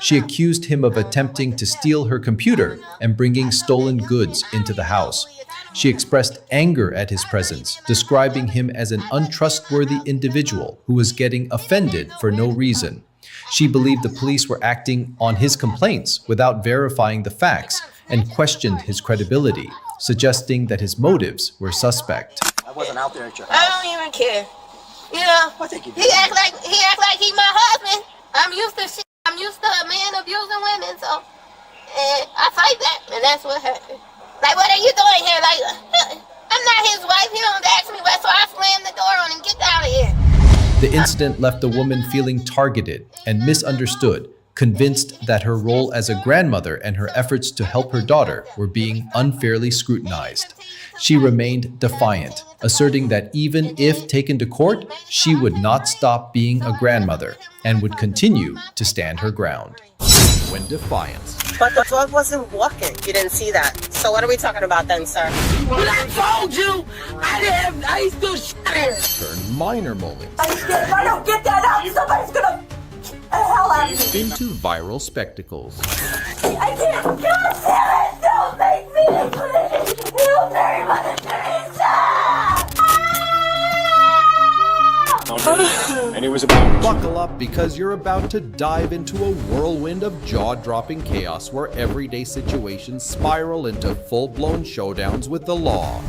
She accused him of attempting to steal her computer and bringing stolen goods into the house. She expressed anger at his presence, describing him as an untrustworthy individual who was getting offended for no reason. She believed the police were acting on his complaints without verifying the facts and questioned his credibility, suggesting that his motives were suspect. I wasn't out there at your house. I don't even care. I think he act like he my husband. I'm used to shit. I'm used to a man abusing women, so I fight back, and that's what happened. Like, what are you doing here? Like, I'm not his wife. He don't ask me what, so I slammed the door on him. Get out of here. The incident left the woman feeling targeted and misunderstood, convinced that her role as a grandmother and her efforts to help her daughter were being unfairly scrutinized. She remained defiant, asserting that even if taken to court, she would not stop being a grandmother and would continue to stand her ground. When defiance. But the dog wasn't walking. You didn't see that. So what are we talking about then, sir? Well, I told you I still shit. Turn minor moments. If I don't get that out, somebody's gonna the hell out of me. Into viral spectacles. I can't. God damn it! Don't make me, please. Help me, Mother Teresa! And it was about Buckle up because you're about to dive into a whirlwind of jaw-dropping chaos where everyday situations spiral into full-blown showdowns with the law.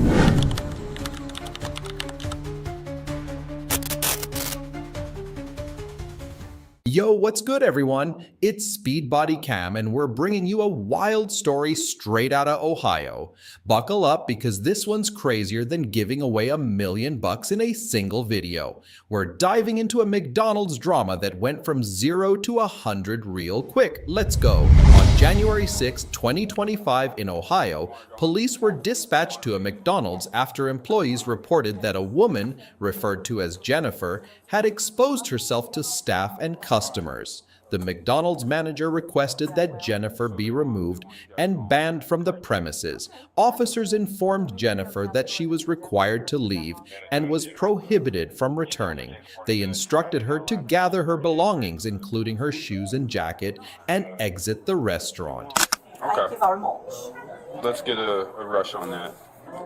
Yo, what's good everyone? It's Speed Bodycam and we're bringing you a wild story straight out of Ohio. Buckle up because this one's crazier than giving away $1 million in a single video. We're diving into a McDonald's drama that went from 0 to 100 real quick. Let's go. On January 6, 2025 in Ohio, police were dispatched to a McDonald's after employees reported that a woman, referred to as Jennifer, had exposed herself to staff and customers. The McDonald's manager requested that Jennifer be removed and banned from the premises. Officers informed Jennifer that she was required to leave and was prohibited from returning. They instructed her to gather her belongings, including her shoes and jacket, and exit the restaurant. Thank you very much. Let's get a rush on that.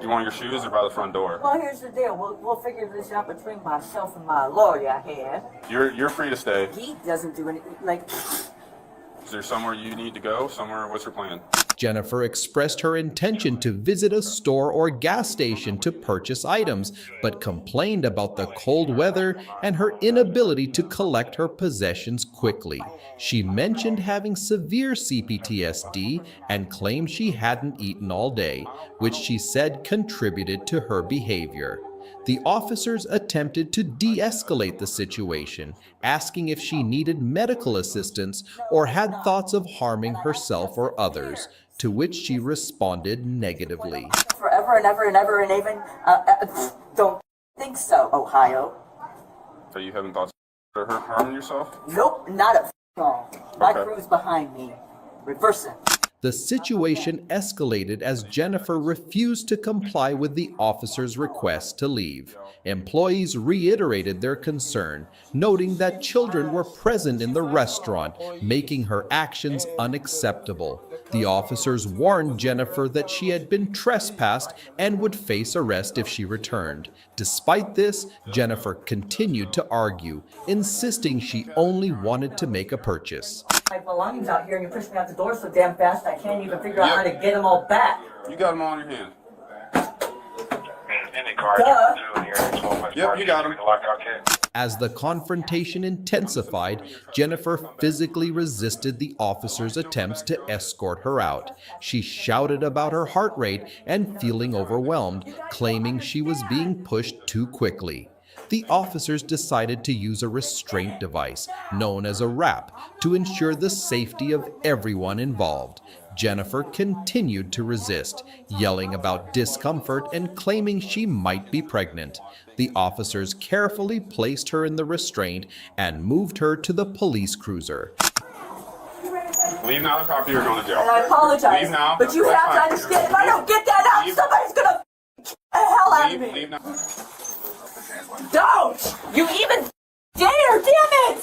You want your shoes or by the front door? Well, here's the deal. We'll figure this out between myself and my lawyer I had. You're free to stay. He doesn't do anything, like... Is there somewhere you need to go? Somewhere? What's your plan? Jennifer expressed her intention to visit a store or gas station to purchase items, but complained about the cold weather and her inability to collect her possessions quickly. She mentioned having severe CPTSD and claimed she hadn't eaten all day, which she said contributed to her behavior. the officers attempted to de-escalate the situation, asking if she needed medical assistance or had thoughts of harming herself or others, to which she responded negatively. Forever and ever and ever and even, don't think so, Ohio. So you haven't thought of her harming yourself? Nope, not a all. My crew's behind me. Reversing. The situation escalated as Jennifer refused to comply with the officer's request to leave. Employees reiterated their concern, noting that children were present in the restaurant, making her actions unacceptable. The officers warned Jennifer that she had been trespassed and would face arrest if she returned. Despite this, Jennifer continued to argue, insisting she only wanted to make a purchase. My belongings out here and you push me out the door so damn fast I can't even figure out how to get them all back. You got them all in your hand. Duh. Yep, you got them. As the confrontation intensified, Jennifer physically resisted the officers' attempts to escort her out. She shouted about her heart rate and feeling overwhelmed, claiming she was being pushed too quickly. The officers decided to use a restraint device, known as a wrap, to ensure the safety of everyone involved. Jennifer continued to resist, yelling about discomfort and claiming she might be pregnant. The officers carefully placed her in the restraint and moved her to the police cruiser. Leave now, the copy, you're going to jail. And I apologize, Leave now. but you have to understand, if I don't get that out, somebody's gonna the hell out of me. Leave now. Don't! You even dare, damn it!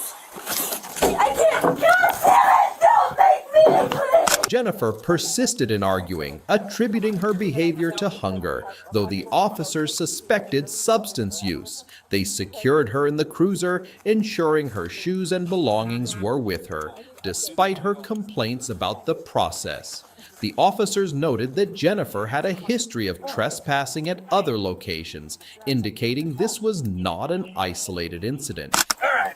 I can't, God damn it! Don't make me angry! Jennifer persisted in arguing, attributing her behavior to hunger, though the officers suspected substance use. They secured her in the cruiser, ensuring her shoes and belongings were with her, despite her complaints about the process. The officers noted that Jennifer had a history of trespassing at other locations, indicating this was not an isolated incident. All right.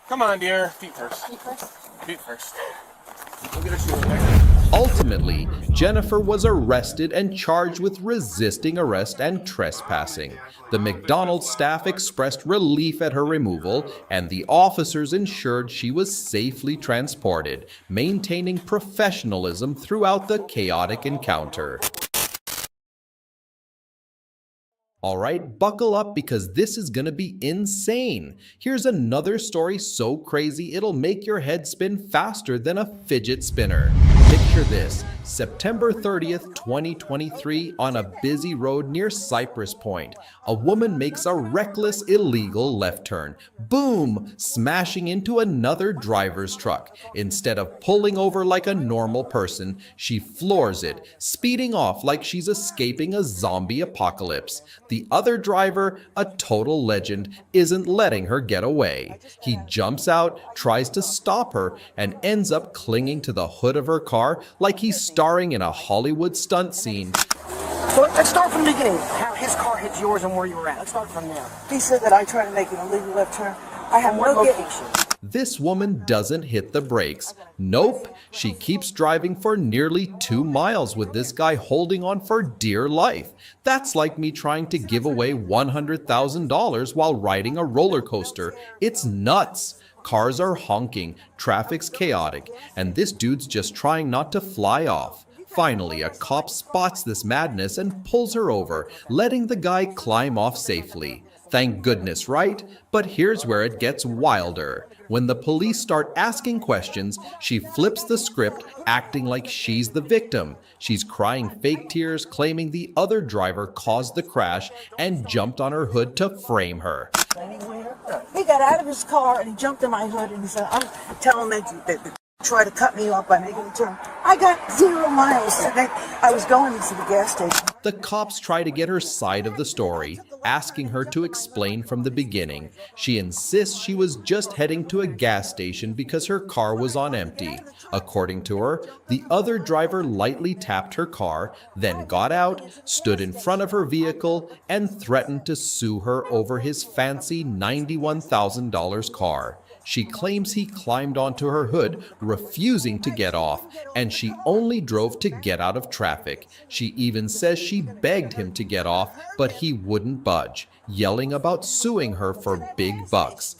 Come on, dear. Feet first. Feet first? Feet first. We'll get her shoes back. Ultimately, Jennifer was arrested and charged with resisting arrest and trespassing. The McDonald's staff expressed relief at her removal, and the officers ensured she was safely transported, maintaining professionalism throughout the chaotic encounter. All right, buckle up because this is gonna be insane. Here's another story so crazy it'll make your head spin faster than a fidget spinner. Picture this, September 30th, 2023, on a busy road near Cypress Point. A woman makes a reckless, illegal left turn. Boom! Smashing into another driver's truck. Instead of pulling over like a normal person, she floors it, speeding off like she's escaping a zombie apocalypse. The other driver, a total legend, isn't letting her get away. He jumps out, tries to stop her, and ends up clinging to the hood of her car like he's starring in a Hollywood stunt scene. So let's start from the beginning. How his car hits yours and where you were at. Let's start from there. He said that I tried to make an illegal left turn. I have no location. This woman doesn't hit the brakes. Nope, she keeps driving for nearly 2 miles with this guy holding on for dear life. That's like me trying to give away $100,000 while riding a roller coaster. It's nuts. Cars are honking, traffic's chaotic, and this dude's just trying not to fly off. Finally, a cop spots this madness and pulls her over, letting the guy climb off safely. Thank goodness, right? But here's where it gets wilder. When the police start asking questions, she flips the script, acting like she's the victim. She's crying fake tears, claiming the other driver caused the crash and jumped on her hood to frame her. He got out of his car and he jumped in my hood and he said, I'm telling them that try to cut me off by making a turn. I got 0 miles. I was going to the gas station. The cops try to get her side of the story, asking her to explain from the beginning. She insists she was just heading to a gas station because her car was on empty. According to her, the other driver lightly tapped her car, then got out, stood in front of her vehicle, and threatened to sue her over his fancy $91,000 car. She claims he climbed onto her hood, refusing to get off, and she only drove to get out of traffic. She even says she begged him to get off, but he wouldn't budge, yelling about suing her for big bucks.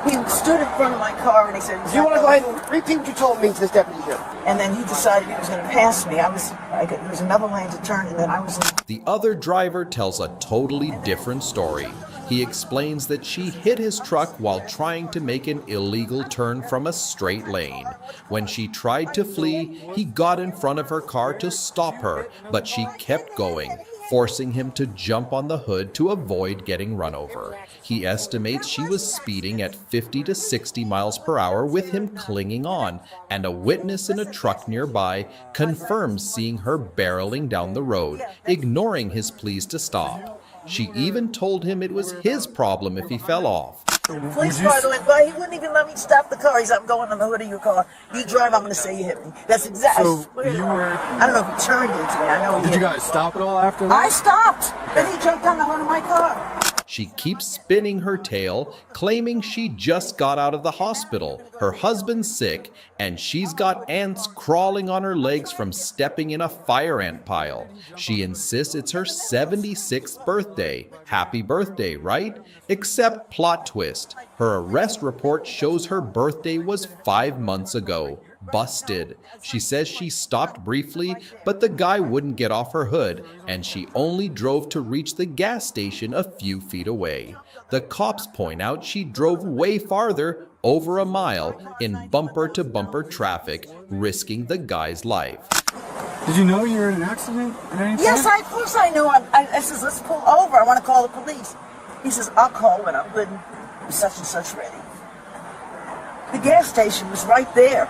He stood in front of my car and he said, "Do you want to go ahead and repeat what you told me to this deputy here?" And then he decided he was going to pass me. There was another lane to turn, and then I was in. The other driver tells a totally different story. He explains that she hit his truck while trying to make an illegal turn from a straight lane. When she tried to flee, he got in front of her car to stop her, but she kept going, forcing him to jump on the hood to avoid getting run over. He estimates she was speeding at 50 to 60 miles per hour with him clinging on, and a witness in a truck nearby confirms seeing her barreling down the road, ignoring his pleas to stop. She even told him it was his problem if he fell off. Police car went by, he wouldn't even let me stop the car. He said, "I'm going on the hood of your car. You drive, I'm going to say you hit me." That's exactly. So you were. I don't know if he turned into me. I know. Did you guys stop at all after that? I stopped. Then he jumped on the hood of my car. She keeps spinning her tail, claiming she just got out of the hospital, her husband's sick, and she's got ants crawling on her legs from stepping in a fire ant pile. She insists it's her 76th birthday. Happy birthday, right? Except plot twist. Her arrest report shows her birthday was 5 months ago. Busted. She says she stopped briefly, but the guy wouldn't get off her hood, and she only drove to reach the gas station a few feet away. The cops point out she drove way farther, over a mile, in bumper-to-bumper traffic, risking the guy's life. Did you know you were in an accident at any time? Yes, of course I knew. I says, "Let's pull over. I want to call the police." He says, "I'll call when I'm good and such and such ready." The gas station was right there.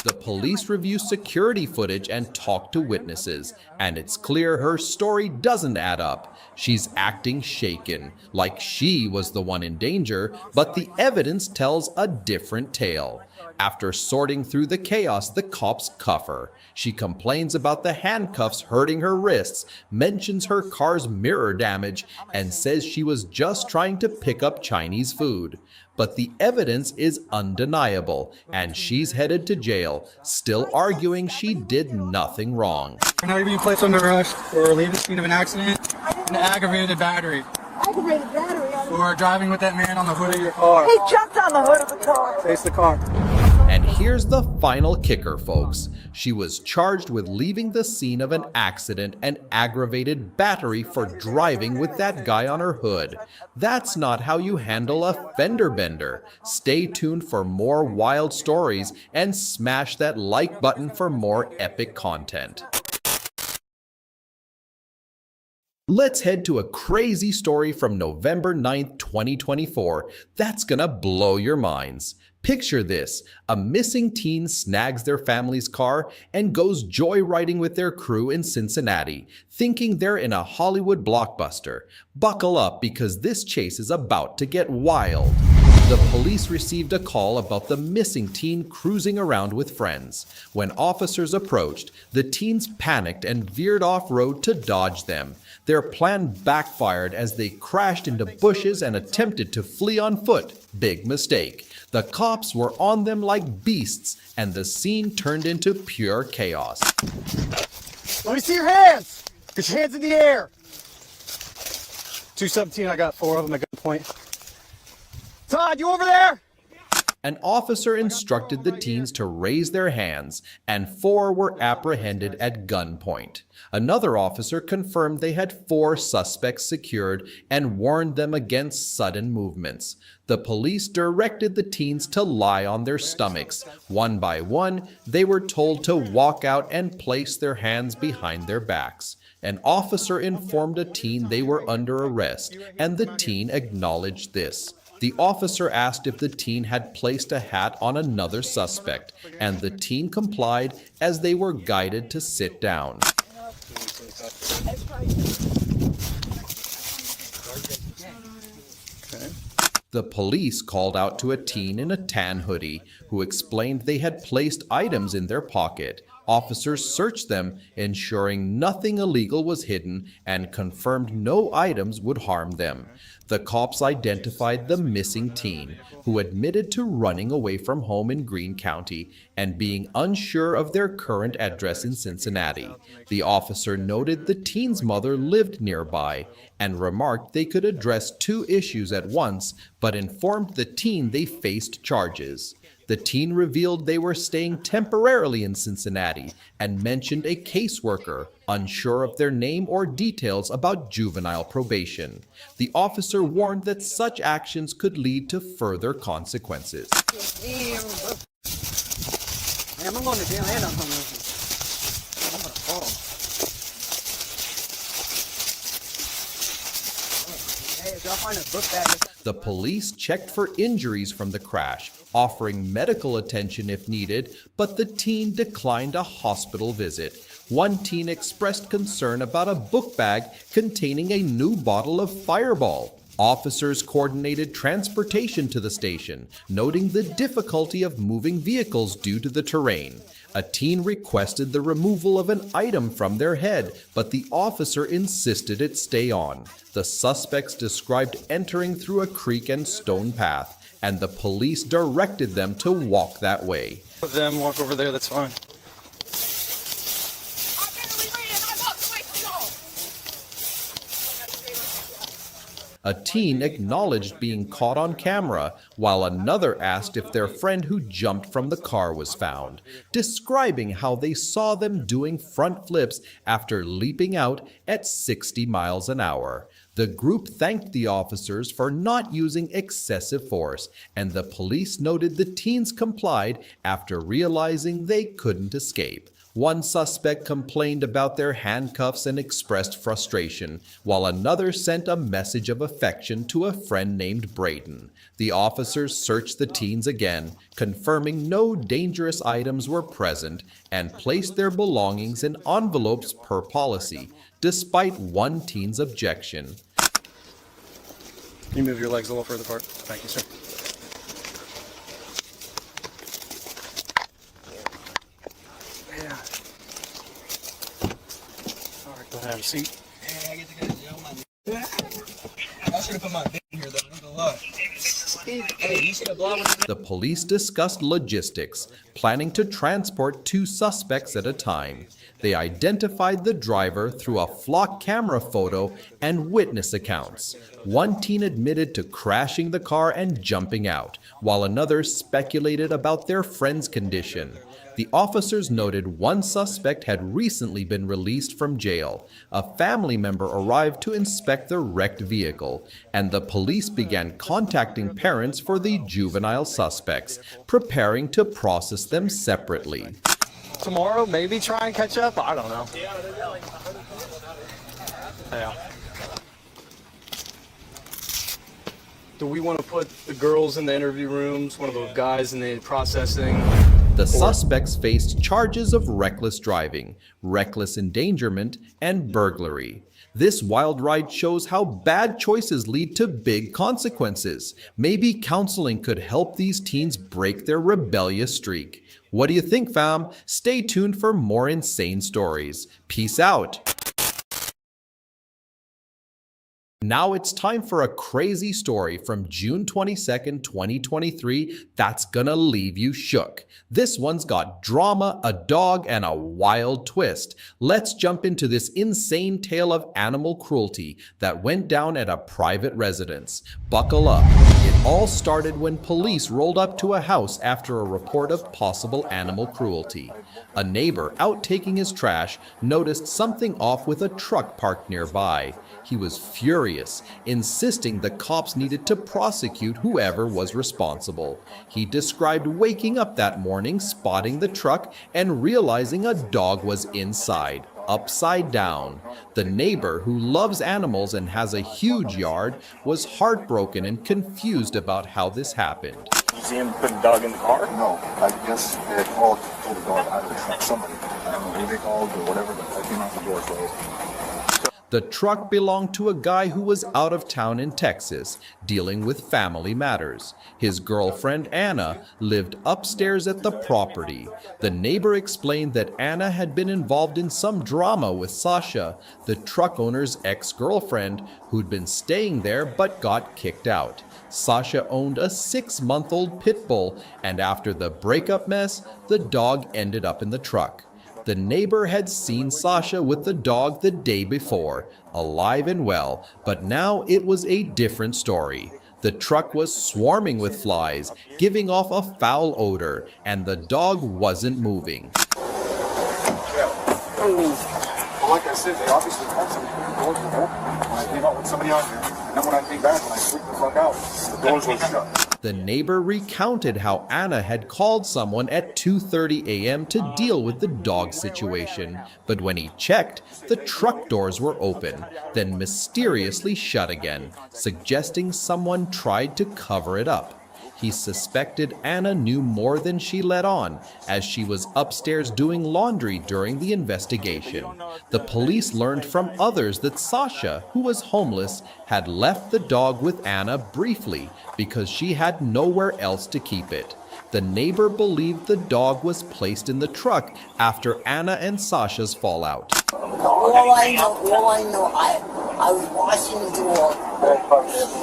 The police review security footage and talk to witnesses, and it's clear her story doesn't add up. She's acting shaken, like she was the one in danger, but the evidence tells a different tale. After sorting through the chaos, the cops cuff her. She complains about the handcuffs hurting her wrists, mentions her car's mirror damage, and says she was just trying to pick up Chinese food. But the evidence is undeniable, and she's headed to jail, still arguing she did nothing wrong. Now you're being placed under arrest for leaving the scene of an accident and aggravated battery. Aggravated battery. For driving with that man on the hood of your car. He jumped on the hood of the car. Face the car. And here's the final kicker, folks. She was charged with leaving the scene of an accident and aggravated battery for driving with that guy on her hood. That's not how you handle a fender bender. Stay tuned for more wild stories and smash that like button for more epic content. Let's head to a crazy story from November 9th, 2024 that's gonna blow your minds. Picture this, a missing teen snags their family's car and goes joyriding with their crew in Cincinnati, thinking they're in a Hollywood blockbuster. Buckle up because this chase is about to get wild. The police received a call about the missing teen cruising around with friends. When officers approached, the teens panicked and veered off-road to dodge them. Their plan backfired as they crashed into bushes and attempted to flee on foot. Big mistake. The cops were on them like beasts, and the scene turned into pure chaos. Let me see your hands! Get your hands in the air! 217, I got 4 of them at gunpoint. Todd, you over there? An officer instructed the teens to raise their hands, and 4 were apprehended at gunpoint. Another officer confirmed they had 4 suspects secured and warned them against sudden movements. The police directed the teens to lie on their stomachs. One by one, they were told to walk out and place their hands behind their backs. An officer informed a teen they were under arrest, and the teen acknowledged this. The officer asked if the teen had placed a hat on another suspect, and the teen complied as they were guided to sit down. The police called out to a teen in a tan hoodie who explained they had placed items in their pocket. Officers searched them, ensuring nothing illegal was hidden and confirmed no items would harm them. The cops identified the missing teen, who admitted to running away from home in Greene County and being unsure of their current address in Cincinnati. The officer noted the teen's mother lived nearby and remarked they could address two issues at once, but informed the teen they faced charges. The teen revealed they were staying temporarily in Cincinnati and mentioned a caseworker, unsure of their name or details about juvenile probation. The officer warned that such actions could lead to further consequences. I'm going to jail and I'm going to fall. Hey, if y'all find a book bag. The police checked for injuries from the crash, offering medical attention if needed, but the teen declined a hospital visit. One teen expressed concern about a book bag containing a new bottle of Fireball. Officers coordinated transportation to the station, noting the difficulty of moving vehicles due to the terrain. A teen requested the removal of an item from their head, but the officer insisted it stay on. The suspects described entering through a creek and stone path, and the police directed them to walk that way. Let them walk over there, that's fine. A teen acknowledged being caught on camera, while another asked if their friend who jumped from the car was found, describing how they saw them doing front flips after leaping out at 60 miles an hour. The group thanked the officers for not using excessive force, and the police noted the teens complied after realizing they couldn't escape. One suspect complained about their handcuffs and expressed frustration, while another sent a message of affection to a friend named Brayden. The officers searched the teens again, confirming no dangerous items were present, and placed their belongings in envelopes per policy, despite one teen's objection. You move your legs a little further apart. Thank you, sir. Have a seat. I should have put my dick in here though, not gonna lie. Hey, you see the blood? The police discussed logistics, planning to transport two suspects at a time. They identified the driver through a flock camera photo and witness accounts. One teen admitted to crashing the car and jumping out, while another speculated about their friend's condition. The officers noted one suspect had recently been released from jail. A family member arrived to inspect the wrecked vehicle, and the police began contacting parents for the juvenile suspects, preparing to process them separately. Tomorrow, maybe try and catch up? I don't know. Yeah. Do we want to put the girls in the interview rooms, one of those guys in the processing? The suspects faced charges of reckless driving, reckless endangerment, and burglary. This wild ride shows how bad choices lead to big consequences. Maybe counseling could help these teens break their rebellious streak. What do you think, fam? Stay tuned for more insane stories. Peace out. Now it's time for a crazy story from June 22nd, 2023 that's gonna leave you shook. This one's got drama, a dog, and a wild twist. Let's jump into this insane tale of animal cruelty that went down at a private residence. Buckle up. It all started when police rolled up to a house after a report of possible animal cruelty. A neighbor, out taking his trash, noticed something off with a truck parked nearby. He was furious, insisting the cops needed to prosecute whoever was responsible. He described waking up that morning, spotting the truck, and realizing a dog was inside, upside down. The neighbor, who loves animals and has a huge yard, was heartbroken and confused about how this happened. You see him put the dog in the car? No, I guess they called the dog out of the truck. Somebody, I don't know who they called or whatever, but I came out the door, so The truck belonged to a guy who was out of town in Texas, dealing with family matters. His girlfriend, Anna, lived upstairs at the property. The neighbor explained that Anna had been involved in some drama with Sasha, the truck owner's ex-girlfriend, who'd been staying there but got kicked out. Sasha owned a 6-month-old pit bull, and after the breakup mess, the dog ended up in the truck. The neighbor had seen Sasha with the dog the day before, alive and well, but now it was a different story. The truck was swarming with flies, giving off a foul odor, and the dog wasn't moving. Well, like I said, they obviously had some doors were open when I came out with somebody out here. And then when I came back, when I freaked the fuck out, the doors were shut. The neighbor recounted how Anna had called someone at 2:30 a.m. to deal with the dog situation, but when he checked, the truck doors were open, then mysteriously shut again, suggesting someone tried to cover it up. He suspected Anna knew more than she let on, as she was upstairs doing laundry during the investigation. The police learned from others that Sasha, who was homeless, had left the dog with Anna briefly because she had nowhere else to keep it. The neighbor believed the dog was placed in the truck after Anna and Sasha's fallout. All I know, I was washing the door.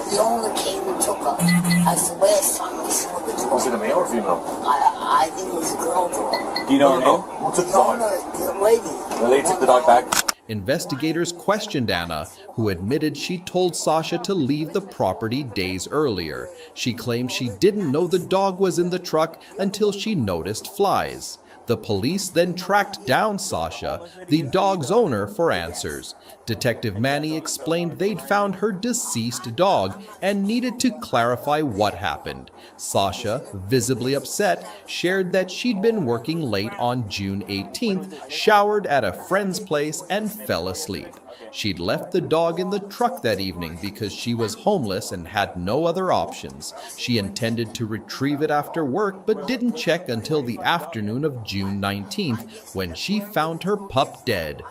The owner came and took her. That's the last time I saw the dog. Was it a male or female? I think it was a girl dog. You don't know? Who took the dog? The lady. The lady took the dog back? Investigators questioned Anna, who admitted she told Sasha to leave the property days earlier. She claimed she didn't know the dog was in the truck until she noticed flies. The police then tracked down Sasha, the dog's owner, for answers. Detective Manny explained they'd found her deceased dog and needed to clarify what happened. Sasha, visibly upset, shared that she'd been working late on June 18th, showered at a friend's place, and fell asleep. She'd left the dog in the truck that evening because she was homeless and had no other options. She intended to retrieve it after work, but didn't check until the afternoon of June 19th, when she found her pup dead.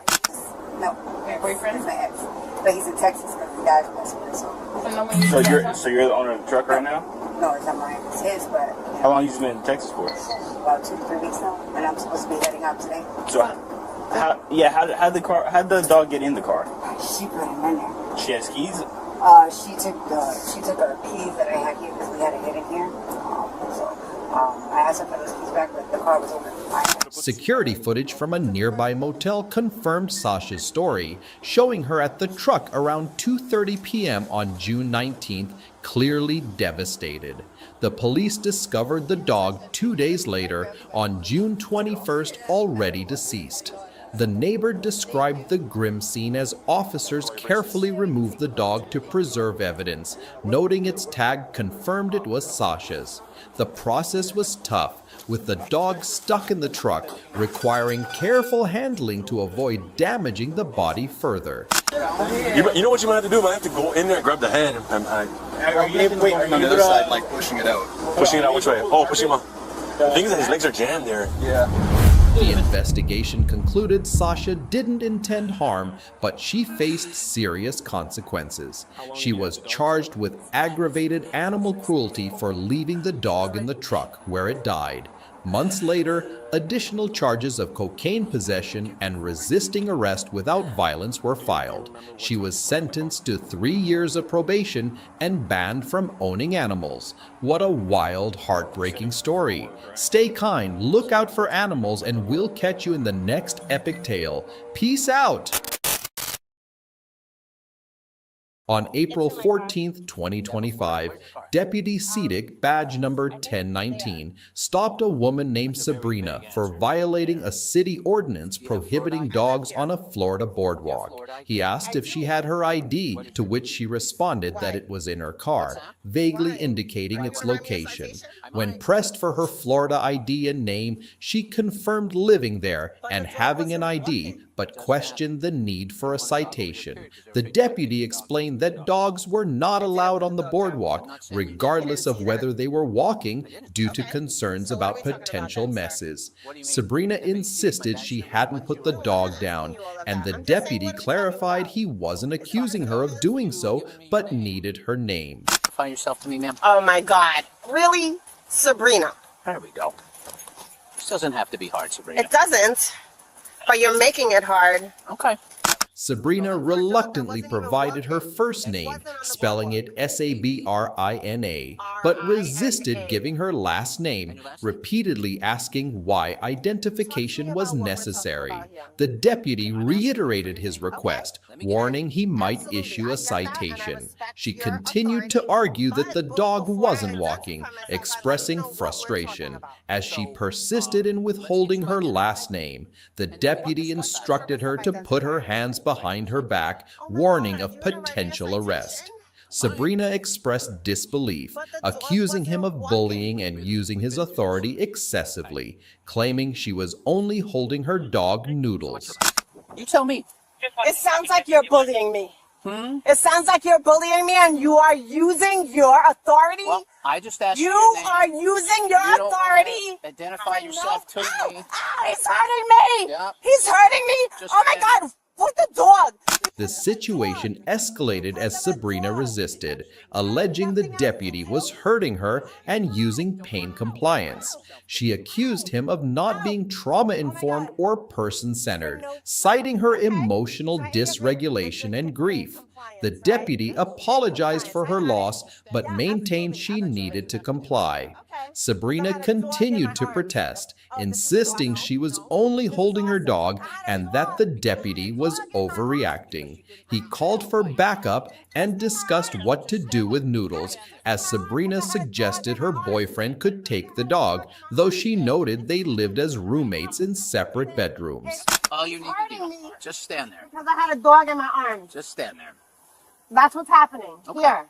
No, my boyfriend's my ex, but he's in Texas, but the guy's messing with us. So you're the owner of the truck right now? No, it's not mine, it's his, but... How long have you been in Texas for? About 2-3 weeks now, and I'm supposed to be heading out today. So, how'd the dog get in the car? She put him in there. She has keys? She took her keys that I had here because we had a hit in here. I asked her for those keys back, but the car was open. Security footage from a nearby motel confirmed Sasha's story, showing her at the truck around 2:30 p.m. on June 19th, clearly devastated. The police discovered the dog 2 days later, on June 21st, already deceased. The neighbor described the grim scene as officers carefully removed the dog to preserve evidence, noting its tag confirmed it was Sasha's. The process was tough, with the dog stuck in the truck, requiring careful handling to avoid damaging the body further. You know what you might have to do? You might have to go in there and grab the hand and Are you on the other side, like pushing it out? Pushing it out which way? Oh, pushing him out. The thing is that his legs are jammed there. Yeah. The investigation concluded Sasha didn't intend harm, but she faced serious consequences. She was charged with aggravated animal cruelty for leaving the dog in the truck where it died. Months later, additional charges of cocaine possession and resisting arrest without violence were filed. She was sentenced to 3 years of probation and banned from owning animals. What a wild, heartbreaking story. Stay kind, look out for animals, and we'll catch you in the next epic tale. Peace out! On April 14, 2025, Deputy Cedic, badge number 1019, stopped a woman named Sabrina for violating a city ordinance prohibiting dogs on a Florida boardwalk. He asked if she had her ID, to which she responded that it was in her car, vaguely indicating its location. When pressed for her Florida ID and name, she confirmed living there and having an ID, but questioned the need for a citation. The deputy explained that dogs were not allowed on the boardwalk, regardless of whether they were walking, due to concerns about potential messes. Sabrina insisted she hadn't put the dog down, and the deputy clarified he wasn't accusing her of doing so, but needed her name. Find yourself to me, ma'am. Oh my God. Really? Sabrina. There we go. This doesn't have to be hard, Sabrina. It doesn't, but you're making it hard. Okay. Sabrina reluctantly provided her first name, spelling it Sabrina, but resisted giving her last name, repeatedly asking why identification was necessary. The deputy reiterated his request, warning he might issue a citation. She continued to argue that the dog wasn't walking, expressing frustration. As she persisted in withholding her last name, the deputy instructed her to put her hands behind her back, warning of potential arrest. Sabrina expressed disbelief, accusing him of bullying and using his authority excessively, claiming she was only holding her dog Noodles. You tell me. It sounds like you're bullying me. It sounds like you're bullying me and you are using your authority. Well, I just asked you. You are using your authority. Identify yourself to me. Ow, he's hurting me. Yeah. He's hurting me. Oh my God, put the dog. The situation escalated as Sabrina resisted, alleging the deputy was hurting her and using pain compliance. She accused him of not being trauma-informed or person-centered, citing her emotional dysregulation and grief. The deputy apologized for her loss, but maintained she needed to comply. Sabrina continued to protest, insisting she was only holding her dog and that the deputy was overreacting. He called for backup and discussed what to do with Noodles, as Sabrina suggested her boyfriend could take the dog, though she noted they lived as roommates in separate bedrooms. All you need to do, just stand there. Because I had a dog in my arms. Just stand there. That's what's happening. Okay. Here.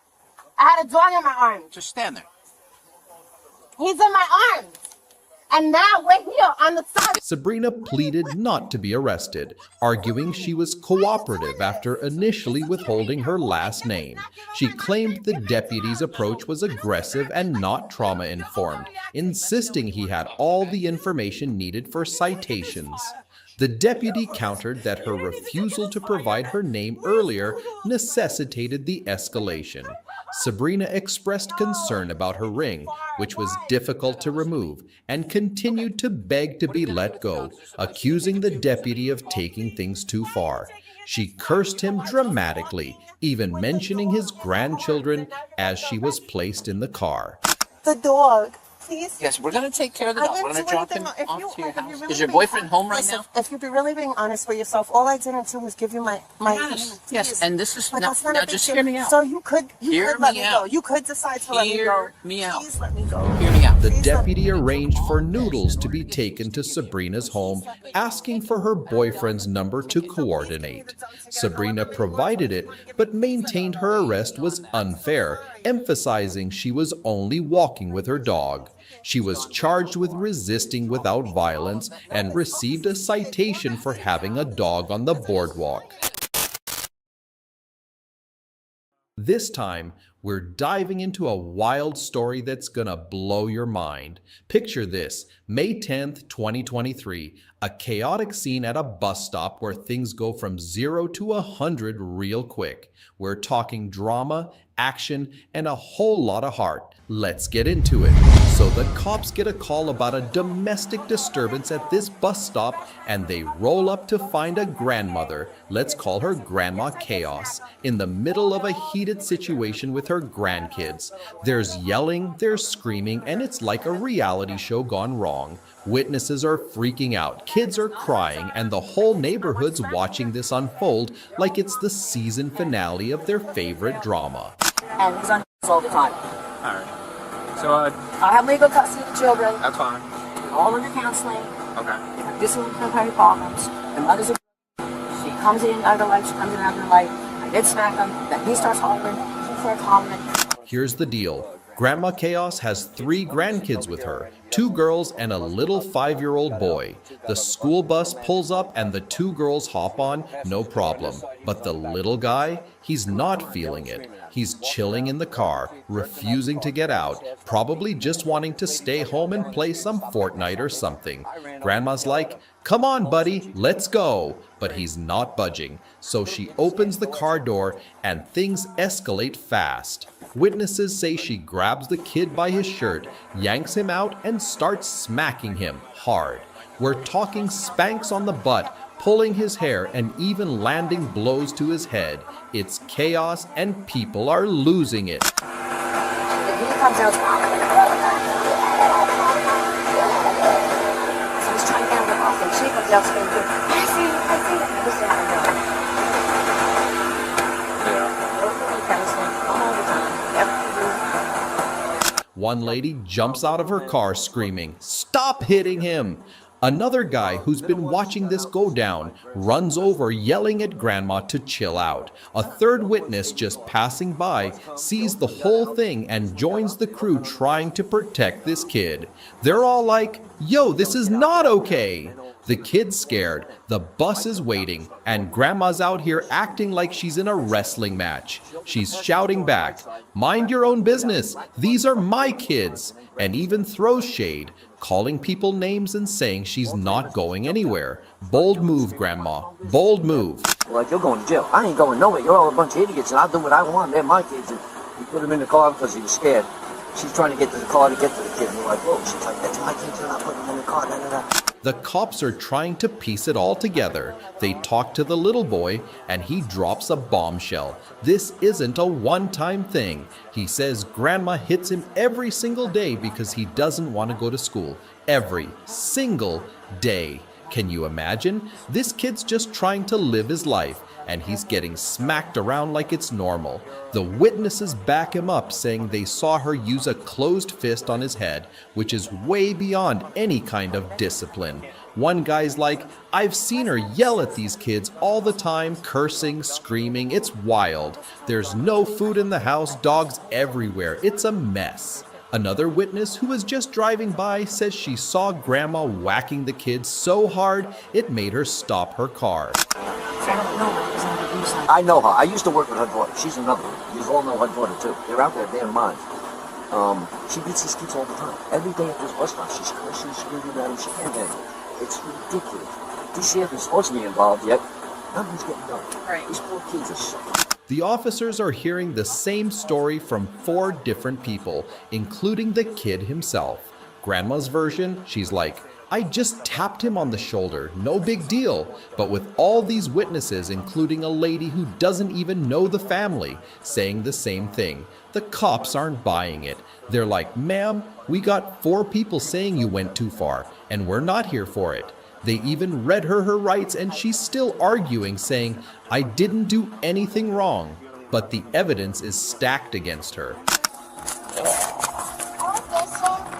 I had a dog in my arms. Just stand there. He's in my arms. And now we're here on the side. Sabrina pleaded not to be arrested, arguing she was cooperative after initially withholding her last name. She claimed the deputy's approach was aggressive and not trauma-informed, insisting he had all the information needed for citations. The deputy countered that her refusal to provide her name earlier necessitated the escalation. Sabrina expressed concern about her ring, which was difficult to remove, and continued to beg to be let go, accusing the deputy of taking things too far. She cursed him dramatically, even mentioning his grandchildren as she was placed in the car. The dog. Please? Yes, we're going to take care of the dog. We're going to drop him off to your house. Is your boyfriend home right now? If you're really being honest with yourself, all I didn't do was give you my Yes, and this is Like, now that's not a big just deal. hear me out. So you could let me out. go. You could decide to let me go. Hear me out. Please let me go. Hear me out. The deputy arranged for Noodles to be taken to Sabrina's home, asking for her boyfriend's number to coordinate. Sabrina provided it, but maintained her arrest was unfair, emphasizing she was only walking with her dog. She was charged with resisting without violence and received a citation for having a dog on the boardwalk. This time, we're diving into a wild story that's gonna blow your mind. Picture this, May 10th, 2023, a chaotic scene at a bus stop where things go from 0 to 100 real quick. We're talking drama, action, and a whole lot of heart. Let's get into it. So the cops get a call about a domestic disturbance at this bus stop, and they roll up to find a grandmother, let's call her Grandma Chaos, in the middle of a heated situation with her grandkids. There's yelling, there's screaming, and it's like a reality show gone wrong. Witnesses are freaking out, kids are crying, and the whole neighborhood's watching this unfold like it's the season finale of their favorite drama. And he's on all the time. Alright. So, I have legal custody of the children. that's fine. All under counseling. Okay. Disciplinary problems. The mother's a she comes in out of the light, she comes in out of the light. I did smack him. Then he starts hollering. She starts hollering. Here's the deal. Grandma Chaos has 3 grandkids with her, 2 girls and a little 5-year-old boy. The school bus pulls up and the 2 girls hop on, no problem. But the little guy, he's not feeling it. He's chilling in the car, refusing to get out, probably just wanting to stay home and play some Fortnite or something. Grandma's like, "Come on, buddy, let's go." But he's not budging, so she opens the car door and things escalate fast. Witnesses say she grabs the kid by his shirt, yanks him out, and starts smacking him hard. We're talking spanks on the butt, pulling his hair, and even landing blows to his head. It's chaos and people are losing it. If he comes out, so he's trying to get him off, and she comes out screaming, I see it, I see it. This is how I know. All the time. One lady jumps out of her car screaming, "Stop hitting him!" Another guy who's been watching this go down runs over yelling at Grandma to chill out. A third witness just passing by sees the whole thing and joins the crew trying to protect this kid. They're all like, "Yo, this is not okay!" The kid's scared, the bus is waiting, and Grandma's out here acting like she's in a wrestling match. She's shouting back, "Mind your own business, these are my kids," and even throws shade, calling people names and saying she's not going anywhere. Bold move, Grandma, bold move. Well, you're going to jail. I ain't going nowhere. You're all a bunch of idiots, and I'll do what I want. They're my kids. And he put them in the car because he was scared. She's trying to get to the car to get to the kid. And we're like, whoa. She's like, that's my kids. You're not putting them in the car. Da, da, da. The cops are trying to piece it all together. They talk to the little boy, and he drops a bombshell. This isn't a one-time thing. He says Grandma hits him every single day because he doesn't want to go to school. Every single day. Can you imagine? This kid's just trying to live his life, and he's getting smacked around like it's normal. The witnesses back him up, saying they saw her use a closed fist on his head, which is way beyond any kind of discipline. One guy's like, "I've seen her yell at these kids all the time, cursing, screaming. It's wild. There's no food in the house, dogs everywhere. It's a mess." Another witness who was just driving by says she saw Grandma whacking the kids so hard it made her stop her car. I know her. I used to work with her daughter. She's another one. You all know her daughter too. They're out there, they're mine. She beats these kids all the time. Every day at this bus stop, she's cursing, screaming at them. She can't handle it. It's ridiculous. This sheriff is supposed to be involved yet. Nothing's getting done. Right. These poor kids are sick. The officers are hearing the same story from 4 different people, including the kid himself. Grandma's version, she's like, "I just tapped him on the shoulder, no big deal." But with all these witnesses, including a lady who doesn't even know the family, saying the same thing, the cops aren't buying it. They're like, "Ma'am, we got 4 people saying you went too far, and we're not here for it." They even read her rights, and she's still arguing, saying, "I didn't do anything wrong." But the evidence is stacked against her.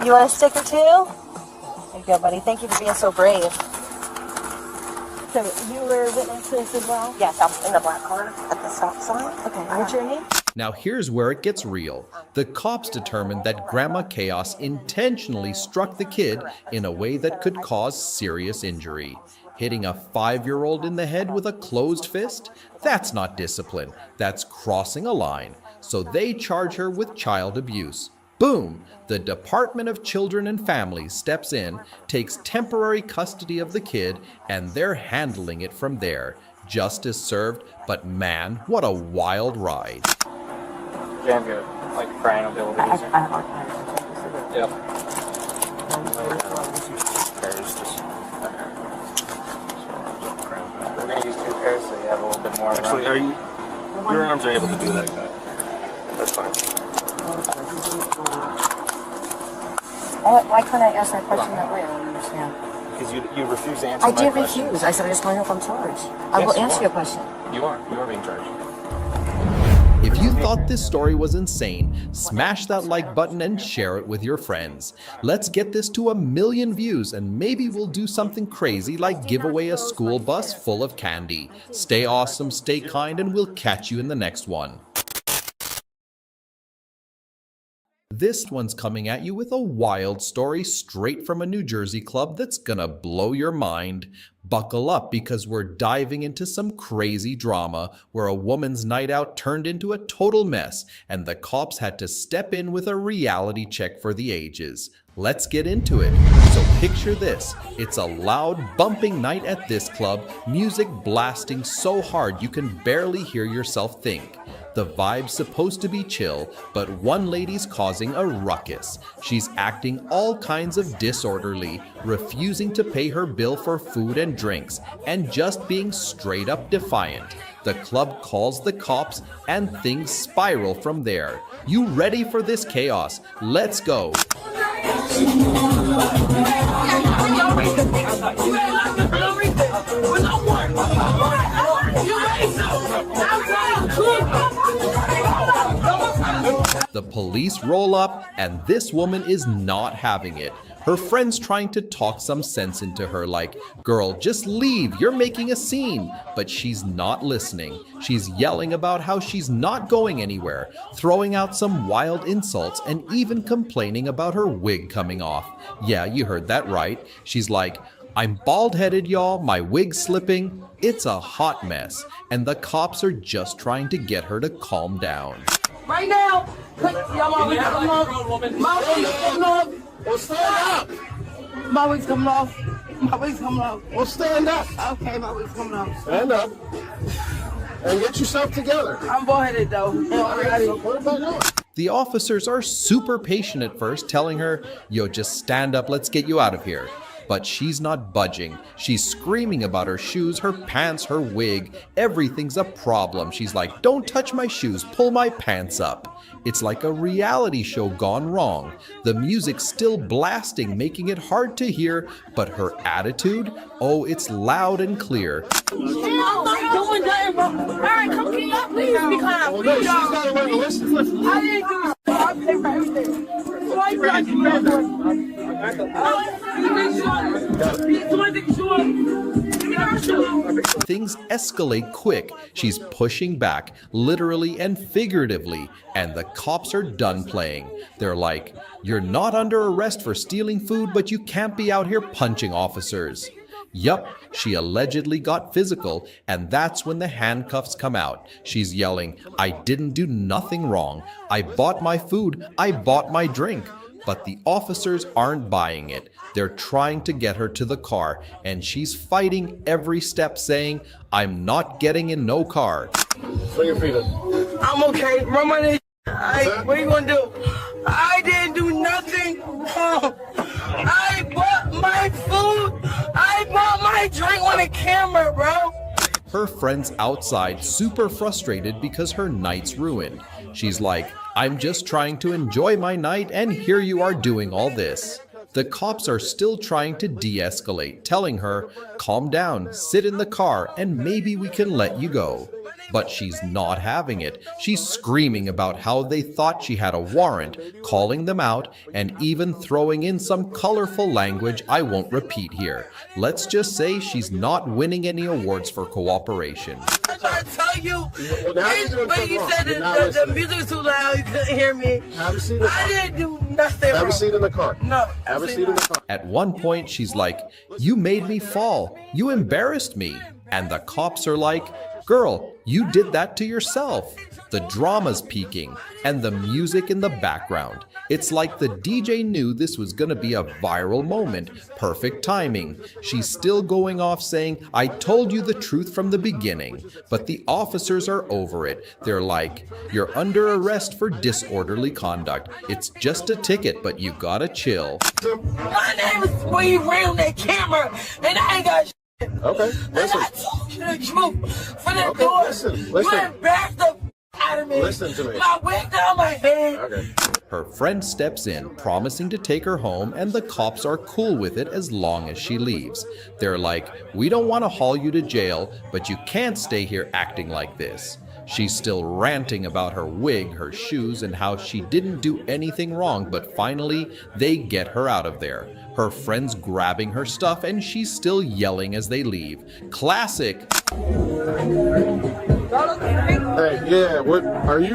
You want a sticker too? There you go, buddy. Thank you for being so brave. So you were witness to this as well? Yes, I'm in the black car at the stop sign. Okay, what's your name? Now here's where it gets real. The cops determined that Grandma Chaos intentionally struck the kid in a way that could cause serious injury. Hitting a 5-year-old in the head with a closed fist? That's not discipline. That's crossing a line. So they charge her with child abuse. Boom! The Department of Children and Families steps in, takes temporary custody of the kid, and they're handling it from there. Justice served, but man, what a wild ride. Jam good. Like crying will be a little bit easier. Yep. We're going to use 2 pairs so you have a little bit more. Actually, your arms are able to do that, guy. That's fine. Why can't I ask that question that way? I don't understand. Because you refuse to answer I my did question. refuse. I said I just want to know if I'm charged. I will answer your question. You are being charged. If you thought this story was insane, smash that like button and share it with your friends. Let's get this to 1 million views, and maybe we'll do something crazy like give away a school bus full of candy. Stay awesome, stay kind, and we'll catch you in the next one. This one's coming at you with a wild story straight from a New Jersey club that's gonna blow your mind. Buckle up because we're diving into some crazy drama where a woman's night out turned into a total mess and the cops had to step in with a reality check for the ages. Let's get into it. So picture this. It's a loud, bumping night at this club, music blasting so hard you can barely hear yourself think. The vibe's supposed to be chill, but one lady's causing a ruckus. She's acting all kinds of disorderly, refusing to pay her bill for food and drinks, and just being straight up defiant. The club calls the cops, and things spiral from there. You ready for this chaos? Let's go! The police roll up, and this woman is not having it. Her friend's trying to talk some sense into her like, "Girl, just leave, you're making a scene." But she's not listening. She's yelling about how she's not going anywhere, throwing out some wild insults, and even complaining about her wig coming off. Yeah, you heard that right. She's like, "I'm bald-headed, y'all, my wig's slipping." It's a hot mess, and the cops are just trying to get her to calm down. Right now, my wig's coming off. My wig's coming off. Well, stand up. My wig's coming off. My wig's coming off. Well, stand up. Okay, my wig's coming off. Stand up. And get yourself together. I'm bald-headed, though. The officers are super patient at first, telling her, "Yo, just stand up, let's get you out of here." But she's not budging. She's screaming about her shoes, her pants, her wig. Everything's a problem. She's like, "Don't touch my shoes, pull my pants up." It's like a reality show gone wrong. The music's still blasting, making it hard to hear, but her attitude? Oh, it's loud and clear. I'm not doing that, bro. All right, come get up, please. Be calm. Well, no, she's got to learn to listen. I didn't do it. I pay for everything. Why you got you bad boy? Things escalate quick. She's pushing back, literally and figuratively, and the cops are done playing. They're like, "You're not under arrest for stealing food, but you can't be out here punching officers." Yup, she allegedly got physical, and that's when the handcuffs come out. She's yelling, "I didn't do nothing wrong. I bought my food. I bought my drink." But the officers aren't buying it. They're trying to get her to the car, and she's fighting every step, saying, "I'm not getting in no car." Put your feet up. I'm okay. Run my name. What are you gonna do? I didn't do nothing wrong. I bought my food. I bought my drink on the camera, bro. Her friend's outside, super frustrated because her night's ruined. She's like, "I'm just trying to enjoy my night, and here you are doing all this." The cops are still trying to de-escalate, telling her, "Calm down, sit in the car, and maybe we can let you go." But she's not having it. She's screaming about how they thought she had a warrant, calling them out, and even throwing in some colorful language I won't repeat here. Let's just say she's not winning any awards for cooperation. I tried to tell you, but you said the music was too loud, you couldn't hear me. I didn't do nothing wrong. Have a seat in the car. No. Have a seat in the car. At one point, she's like, "You made me fall. You embarrassed me." And the cops are like, "Girl, you did that to yourself." The drama's peaking, and the music in the background. It's like the DJ knew this was gonna be a viral moment. Perfect timing. She's still going off saying, "I told you the truth from the beginning." But the officers are over it. They're like, "You're under arrest for disorderly conduct. It's just a ticket, but you gotta chill." My name is where you ran on that camera, and I ain't got shit. Okay, listen. And I told you the truth. For the Okay, door, listen. you embarrassed the out of me. Listen to me. My wig down my head. Okay. Her friend steps in, promising to take her home, and the cops are cool with it as long as she leaves. They're like, "We don't want to haul you to jail, but you can't stay here acting like this." She's still ranting about her wig, her shoes, and how she didn't do anything wrong, but finally, they get her out of there. Her friend's grabbing her stuff, and she's still yelling as they leave. Classic! Hey, Yeah, what are you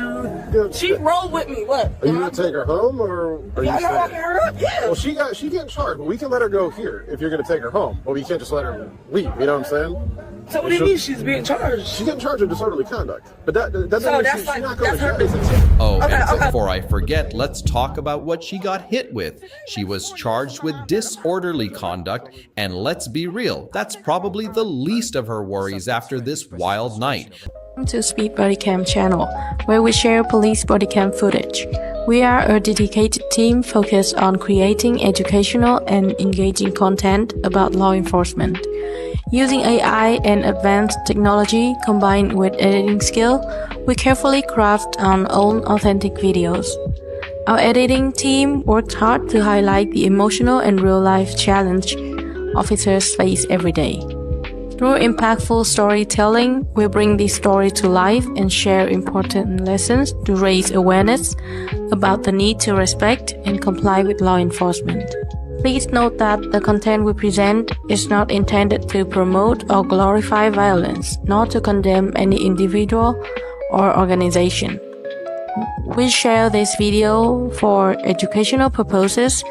gonna... She rolled with me, what? Are you gonna take her home, or are you Yeah, staying? I her up, yeah. Well, she getting charged, but we can let her go here if you're gonna take her home. But we can't just let her leave, you know what I'm saying? So what do you mean she's being charged? She's getting charged with disorderly conduct. But that doesn't So mean that's she's like, not going that's to her. jail. Oh, Okay, and okay. before I forget, let's talk about what she got hit with. She was charged with disorderly conduct, and let's be real, that's probably the least of her worries after this wild night. Welcome to Speed Bodycam channel, where we share police bodycam footage. We are a dedicated team focused on creating educational and engaging content about law enforcement. Using AI and advanced technology combined with editing skill, we carefully craft our own authentic videos. Our editing team worked hard to highlight the emotional and real-life challenge officers face every day. Through impactful storytelling, we bring this story to life and share important lessons to raise awareness about the need to respect and comply with law enforcement. Please note that the content we present is not intended to promote or glorify violence, nor to condemn any individual or organization. We share this video for educational purposes,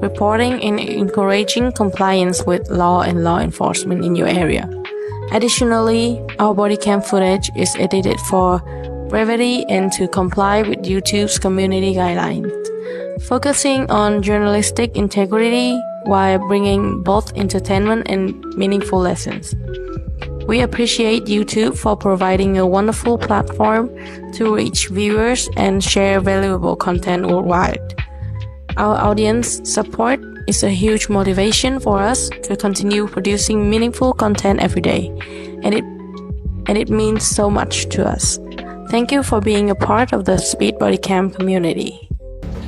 reporting and encouraging compliance with law and law enforcement in your area. Additionally, our bodycam footage is edited for brevity and to comply with YouTube's community guidelines, focusing on journalistic integrity while bringing both entertainment and meaningful lessons. We appreciate YouTube for providing a wonderful platform to reach viewers and share valuable content worldwide. Our audience support is a huge motivation for us to continue producing meaningful content every day, and it means so much to us. Thank you for being a part of the Speed Bodycam community.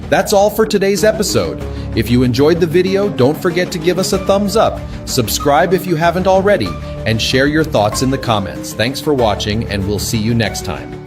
That's all for today's episode. If you enjoyed the video, don't forget to give us a thumbs up, subscribe if you haven't already, and share your thoughts in the comments. Thanks for watching, and we'll see you next time.